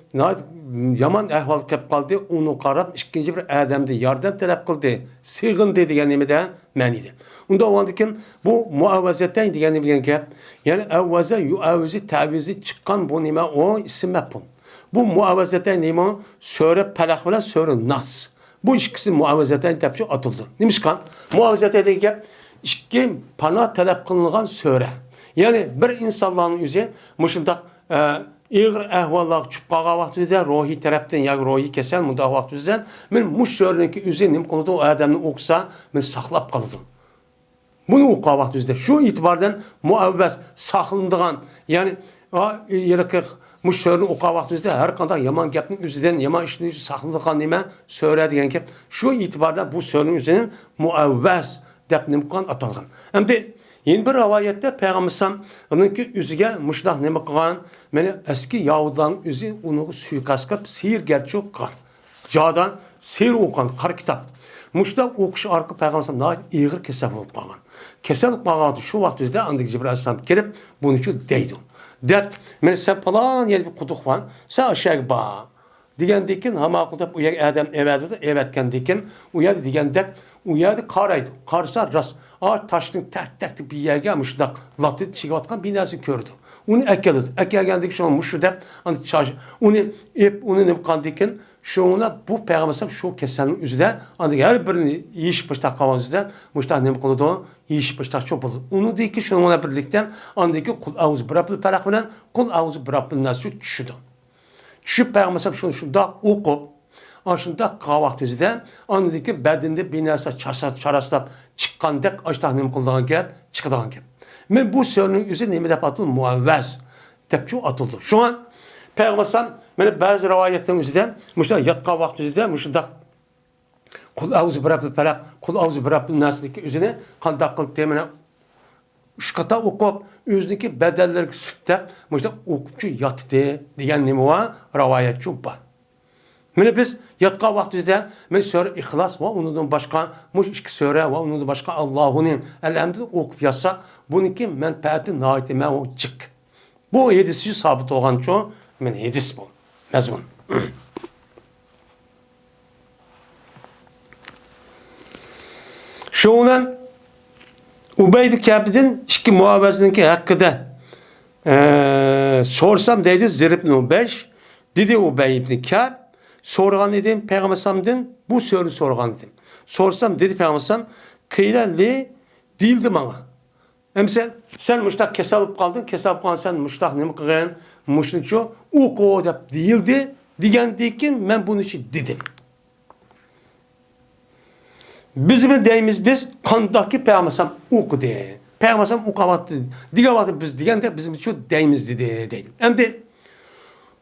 yomon ahvol kelib qoldi, uni qarab ikkinchi bir odamni yordam talab qildi, sig'indi degan nimada ma'nida. Unda o'ndikin bu muavvazeteyn degan bilgan gap, ya'ni avvaza yuavvizu tavizi chiqqan bu nima o ism mafhum. Bu muavvazeteyn nima? Sura Falaq bilan sura Nas. Bu ikkisi muavvazeteyn deb atildi. Nimishqan? Muavvazeteyn degan gap İki pana talep kılınan söre. Yani bir insanların yüzü muşundak ağır ahvallar çıpkağa vaktizde ruhi taraftan ya ruhi kesen muda vaktizden men muş sörenki yüzü nim konuda o adamını okusa men saklap kalıdım. Bunu okuğa vaktizde şu itibardan muavvaz saklandığan yani yeleki muş sören okuğa vaktizde her kadar yaman gapning yüzüden yaman işinin yüzü saklandığan nime söre diyen gap şu itibardan bu sörenin yüzünün muavvaz deb nimkan atalgan. Endi yeni bir rivayette Peygamber'in yüzüge muşlaq nima qilgan? Meni eski Yahudların yüzü onu suikast qilib sihir gerçek qilgan. Jadan sihir o'qigan qara kitap. Muşlaq o'qish orqali Peygamber ağır kesel bo'lib qolgan. Kesel bo'lgan shu vaqt o'zida andik Jibril alayhisalom kelib buni shu deydi. Deb men sen falan yer bir quduq var. Sen aşağı bak. Degandekin hamaqilib u yer adam evatgandekin u yer degandek u yerni qaraydi. Qarsa rast taşning tak bir yerga mushundaq latib chiqayotgan binasi ko'rdi. Uni akaladi. Akalgandek shu mushu deb uni uni nima qilgandekin şuna bu Peygamber şu kesenin üzerinde ancak her birini yiyiş başta kavanızdan müştah nemi kılıdı yiyiş başta çok buldu. Onu değil ki şununla birlikte ancak kul avuz bırakılı perak bilen kul avuz bırakılı nasıl düşürdü. Düşüp Peygamber şunda okup aşında kavak üzerinde ancak bedende binası çaraslap çıkan dek açtah nemi kılıdan gel çıkıdan gel. Ben bu sorunun üzerinde nemi de patlı muavvez tepki atıldı. Şu an Peygamber meni bazı rivayetlerin üzerinden müştah yatqa vaqt üzerinde müştah kul avzu birabbil falaq kul avzu birabbil nas'daki üzerine qandaq qilib temine 3 qata o'qib o'ziniki badallarga süptab müştah o'quvchi yotdi degan nima va rivoyat bor. Meni biz yatqa vaqt üzerinde men sura İhlas va undan boshqa mush ikki sura va undan boshqa Allohning alhamdulillah o'qib yotsak buniki manfaati nihoyatda mavjud. Bu hadisi sabit bo'lgan cho men hadis bu. Mezmun. Şundan Ubey ibn Ka'b'den iki muavazininki hakkında sorsam dedi Zir ibn Ubeysh dedi Ubey ibn Ka'b sorgan dedim Peygamber'den bu soru sorgan dedim. Sorsam dedi Peygamber kıyla değildi bana. Emse sen müştak kesalıp kaldın sen müştak ne mi kıyan müştak şu oku dep değildi diyen dikin ben bunu için dedim. Bizim deyimiz biz kandaki peygambersem okudu. Peygambersem okumadı. Diğer vakti biz diyen de bizim şu deyimiz dedi. Hem de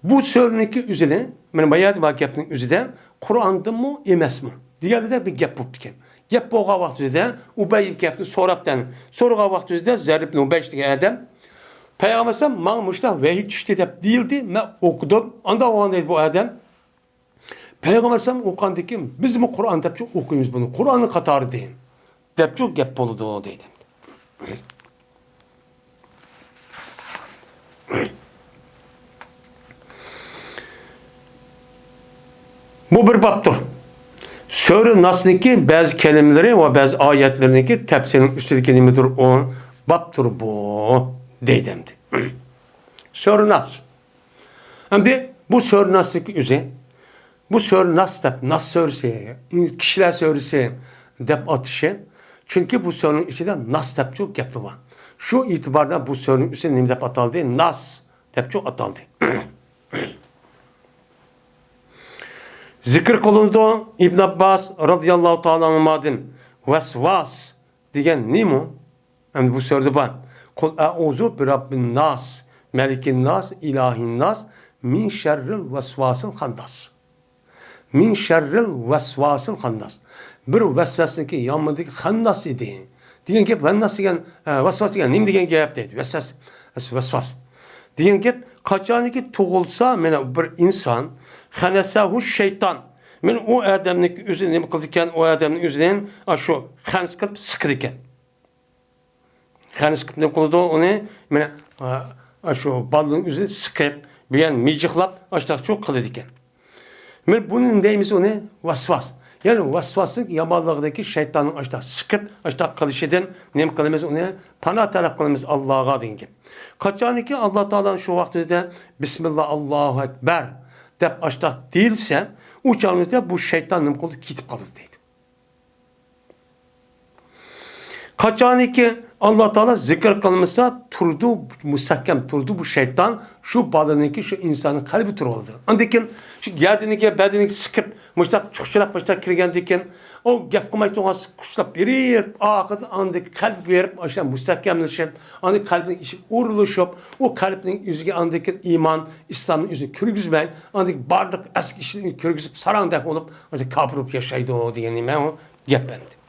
bu sözününki üzerine, ben bayağı bir gapning üzerine Kur'an'da mı emes mi? Diğerde de bir gap bu diken. Gap bu vakti üzerine Ubey gapni soraptan. Soruğa vakti üzerine Zerribni Ubey diye adam. Peygambersem mağmuşta vahiy düştü deyip değildi. Ben okudum. Anda o andaydı bu adam. Peygambersem okandı ki biz mi Kur'an deyip okuyumuz bunu. Kur'an'ın katarı deyin. Deyip gap oldu o dedim. Bu bir baptır. Sure Nas'niki bazı kelimeleri ve bazı ayetlerindeki tefsirin üstündeki kelimedir o baptır bu deydimdi. Sure Nas. Hem de bu Sure Nas'niki üzerine bu Sure Nas deyip Nas suresi, kişiler suresi deyip atışı. Çünkü bu surenin içinde Nas deyip çok yaptı var. Şu itibarda bu surenin üstüne ne deyip atıldı? Nas deyip çok atıldı. Zikir kılındı İbn Abbas radıyallahu ta'ala anhumadın vesvas diyen ne mi? Yani bu surede var. Kul a'udhu bi rabbin nas, melikin nas, ilahin nas, min şerril vesvasıl handas. Min şerril vesvasıl handas. Bir vesvesindeki yanmadaki handas idi. Diyen ki ben nasıl diyen vesvas diyen neyim diyen gayet değil. Vesvas. Diyen ki kaçaniki tuğulsa bir insan hanesahu şeytan. Men o adamın üzerine mi kıldıkken o adamın üzerine şu hanes kılıp sıkıdıkken. Hanes kılıp ne kıldı onu men şu balığın üzerine sıkıp bir yan micıklap açtak çok kılıdıkken. Men bunun deyimiz o ne? Vasvas. Yani vasvaslık yamanlıktaki şeytanın açtak sıkıp açtak kılışıdan ne kılımız onu pana taraf kılımız Allah'a deyin ki. Kaçaniki Allah Teala'nın şu vaktinde Bismillah Allahu Ekber deyip açtak değilse uçağınızda bu şeytanın kolu gidip kalır değil. Kaçaniki Allah Teala zikir kılmışsa turdu musakkem turdu bu şeytan şu balınınki şu insanın kalbi turuldu. Andikin şu geldiğindeki bedenindeki sıkıp muştak çukçulap muştak kirgendikken o yapmayı toğaz kuşlap verir akıdı andik kalp verip aşağı musakemleşip andik kalbin işi uğurlaşıp o kalbin yüzüge andikin iman İslam'ın yüzüne kürgüzmeyin andik bardak eski işini kürgüzüp sarandak olup andik kabrıp yaşaydı o diyenim ben o yapbendi.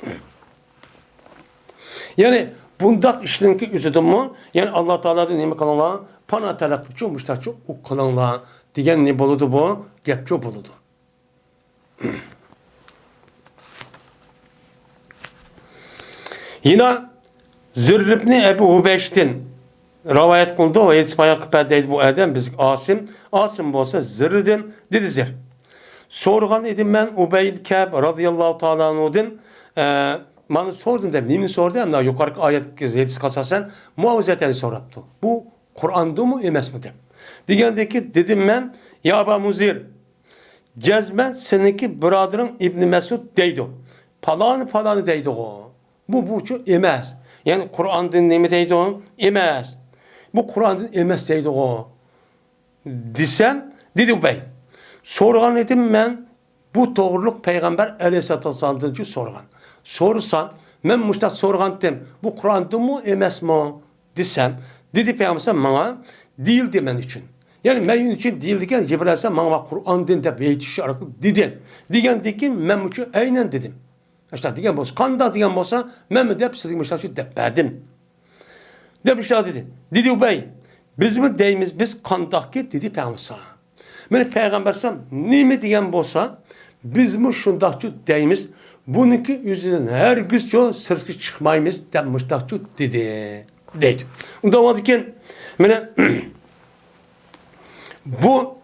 Yani bundak işlenki üzüdüm mü? Yani Allah Teala'da ne mi kalanlar? Pana telaklıkçı olmuşlar çok o kalanlar. Diyen ne buludu bu? Gepçi buludu. Yine Zirribni Ebu Hubeştin rivayet kıldı ve yetişmaya kıperdeydi bu adam biz Asim. Asim olsa Zirridin dedi Zir. Sorgan idim ben Ubeyl Kâb radıyallahu ta'ala anhudin bana sordum dedim. Nimin sordu hem yukarı ayet yedis kasasen muavizeten soraptı. Bu Kur'an'da mı emes mi dedim. Digendeki dedim ben ya Ebu Muzir cezme seninki biraderin İbn Mesud deydi. Falanı deydi o. Bu çok emez. Yani Kur'an'da ne mi deydi o? Emez. Bu Kur'an'da emez deydi o. Desem dedi bey. Sorgan dedim ben bu doğruluk Peygamber Aleyhisselatü Vesselam'dan sorgan. Sorsan, ben müştak sorgan dem, bu Kur'an'da mı emes mi desem, dedi Peygamber bana, değil demen için. Yani benim için değil diken, Cibril Aleyhisselam bana Kur'an'dan da beytişi aradı, dedin. Digen dikin, ben için aynen dedim. İşte digen olsa, kanda digen olsa, ben mi deyip, sizi müştak şu depedim. Demişler dedi. Dedi bey, bizim deyimiz, biz kandaki dedi Peygamber. Ben Peygamber ne mi diyen olsa, biz mi şundakçı deyimiz, bununki yüzünden her gün çok sırtı çıkmayımız demiştakçı dedi. Deydi. Ondan vakiken bu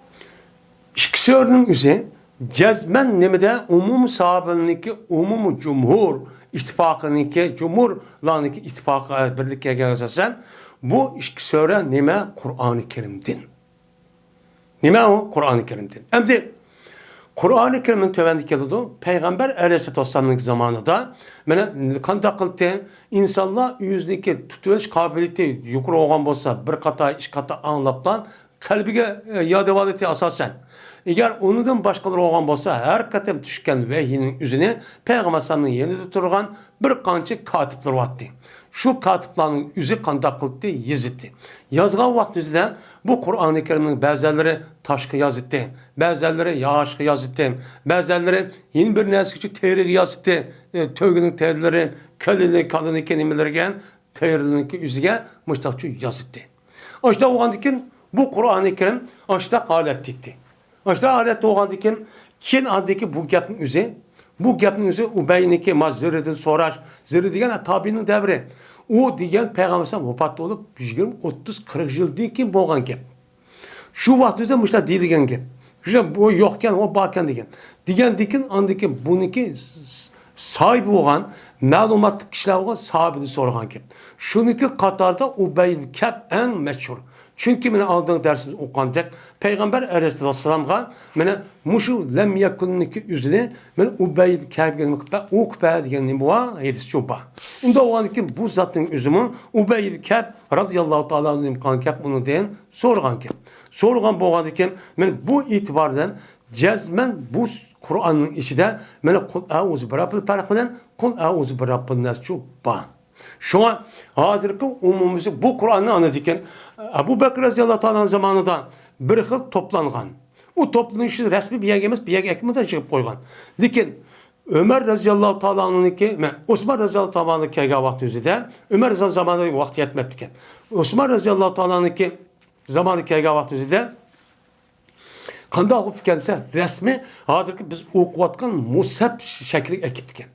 ikisinin üzerine cezmen nemede umum sahabeninki umum cumhur ittifakınınki cumhurlarınki ittifakı birlikte gelirsen bu ikisine neme Kur'an-ı Kerim'din. Neme o? Kur'an-ı Kerim'din. Hem de Kur'an-ı Kerim'in tövendiki yadıdı. Peygamber Aleyhisselatü Vesselam'ın zamanında kanda kıldı insanlar yüzdeki tutuş kabiliyeti yukarı olan olsa bir kata, iş kata anlaptan kalbine yad evadeti asasen Eğer onundan başkaları olgan bolsa, her katem düşken vehiyinin üzerine Peygamber sallallahu yenide turgan bir kançı katipler vattı. Şu katiplerin yüzü kandak kıldı, yazıttı. Yazgan vaktizden bu Kur'an-ı Kerim'in bazıları taşkı yazıttı, bazıları yağışkı yazıttı, bazıları yeni bir nesikçi tehriri yazıttı, tövgünün tehriri, kalını kelimeleri gen, tehrinin yüzüge müştakçı yazıttı. İşte o andikin bu Kur'an-ı Kerim işte alet etti. İşte alet o andikin kim andiki bu gapın yüzü, bu gapın yüzü Ubey'niki mazziridin sorar, ziri diyen tabiinin devri. O diyen Peygamber'e vefat olup 20-30-40 yıl ki boğan gap. Şu vaktimizde müşter deyilgen gap. İşte bu yokken o bakken diyen. Diyen dikin andiki bununki sahibi olan malumat kişiler olan sahibini sorgan gap. Şununki Katar'da Ubey'in kap en meşhur. Çünkü beni aldığın dersimiz okanacak. Peygamber Aleyhisselam'a bana muşu lem yakunniki üzerine ben Ubey'in kâbgen ukbe diyen bu hadis çoba. Onda o anki bu zatın üzümü Ubey'in kâb radıyallahu ta'ala anh'ın kankâb bunu diyen sorgan kâb. Sorgan bu anki ben bu itibardan cezmen bu Kur'an'ın içinde ben kul a'uzu bi rabbil felak bilen kul a'uzu bi rabbin nas çoba. Şu an hazırki umumumuz bu Kur'an'ı anlatırken Ebu Bekir Radıyallahu Anh'ın zamanında bir xil toplangan. O toplanışı resmi bir yegemiz bir yeg ekmede çıkıp koygan. Lakin Ömer Radıyallahu Anh'ınki, Osman Radıyallahu Anh'ınki vakti üzerinde Ömer Radıyallahu zamanında vakti yetmeptiken. Osman Radıyallahu Anh'ınki zamanındaki vakti üzerinde kanda okup kendisi resmi hazırki biz okuvatkan musab şekli ekiptiken.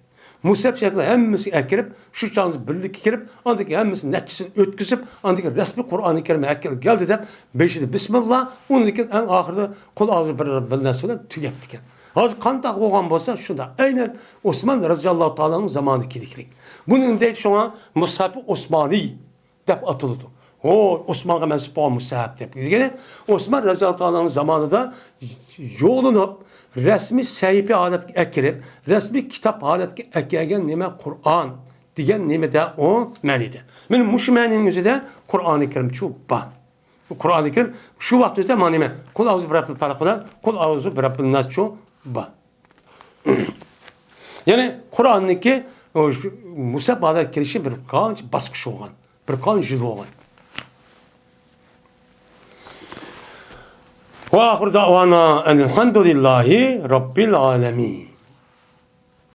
Musab şeklinde hemmisi ekirip, şu çağımızı birlikte girip, andaki hemmisi neticesini ötküzüp, andaki resmi Kur'an-ı Kerim'e ekirip geldi de, beşi Bismillah, ondaki en ahırda kul ağzı bir Rabbinden sonra tüyeptiken. Hazır kandak oğan bolsa şunda, aynen Osman Radıyallahu Teala'nın zamanı kediklik. Bunun de şu an Musab-ı Osmani dep atıldı. O Osman'a mensup olan Musab dep. Osman Radıyallahu Teala'nın zamanında yolunup, resmi sayfi adet ekirip, resmi kitap adet ekirgen nime Kur'an diyen nime de o menide. Benim muşu meninin yüzü de Kur'an-ı Kerim çubba. Kur'an-ı Kerim şu vakti de manime. Kul ağzı bir Rabbil falakıdan, kul ağzı bir Rabbil nas çubba. Yani Kur'an'daki Musab adet kirişi bir kan baskışı olan, bir kan jüdü olan. وآخر دعوانا أن الحمد لله رب العالمين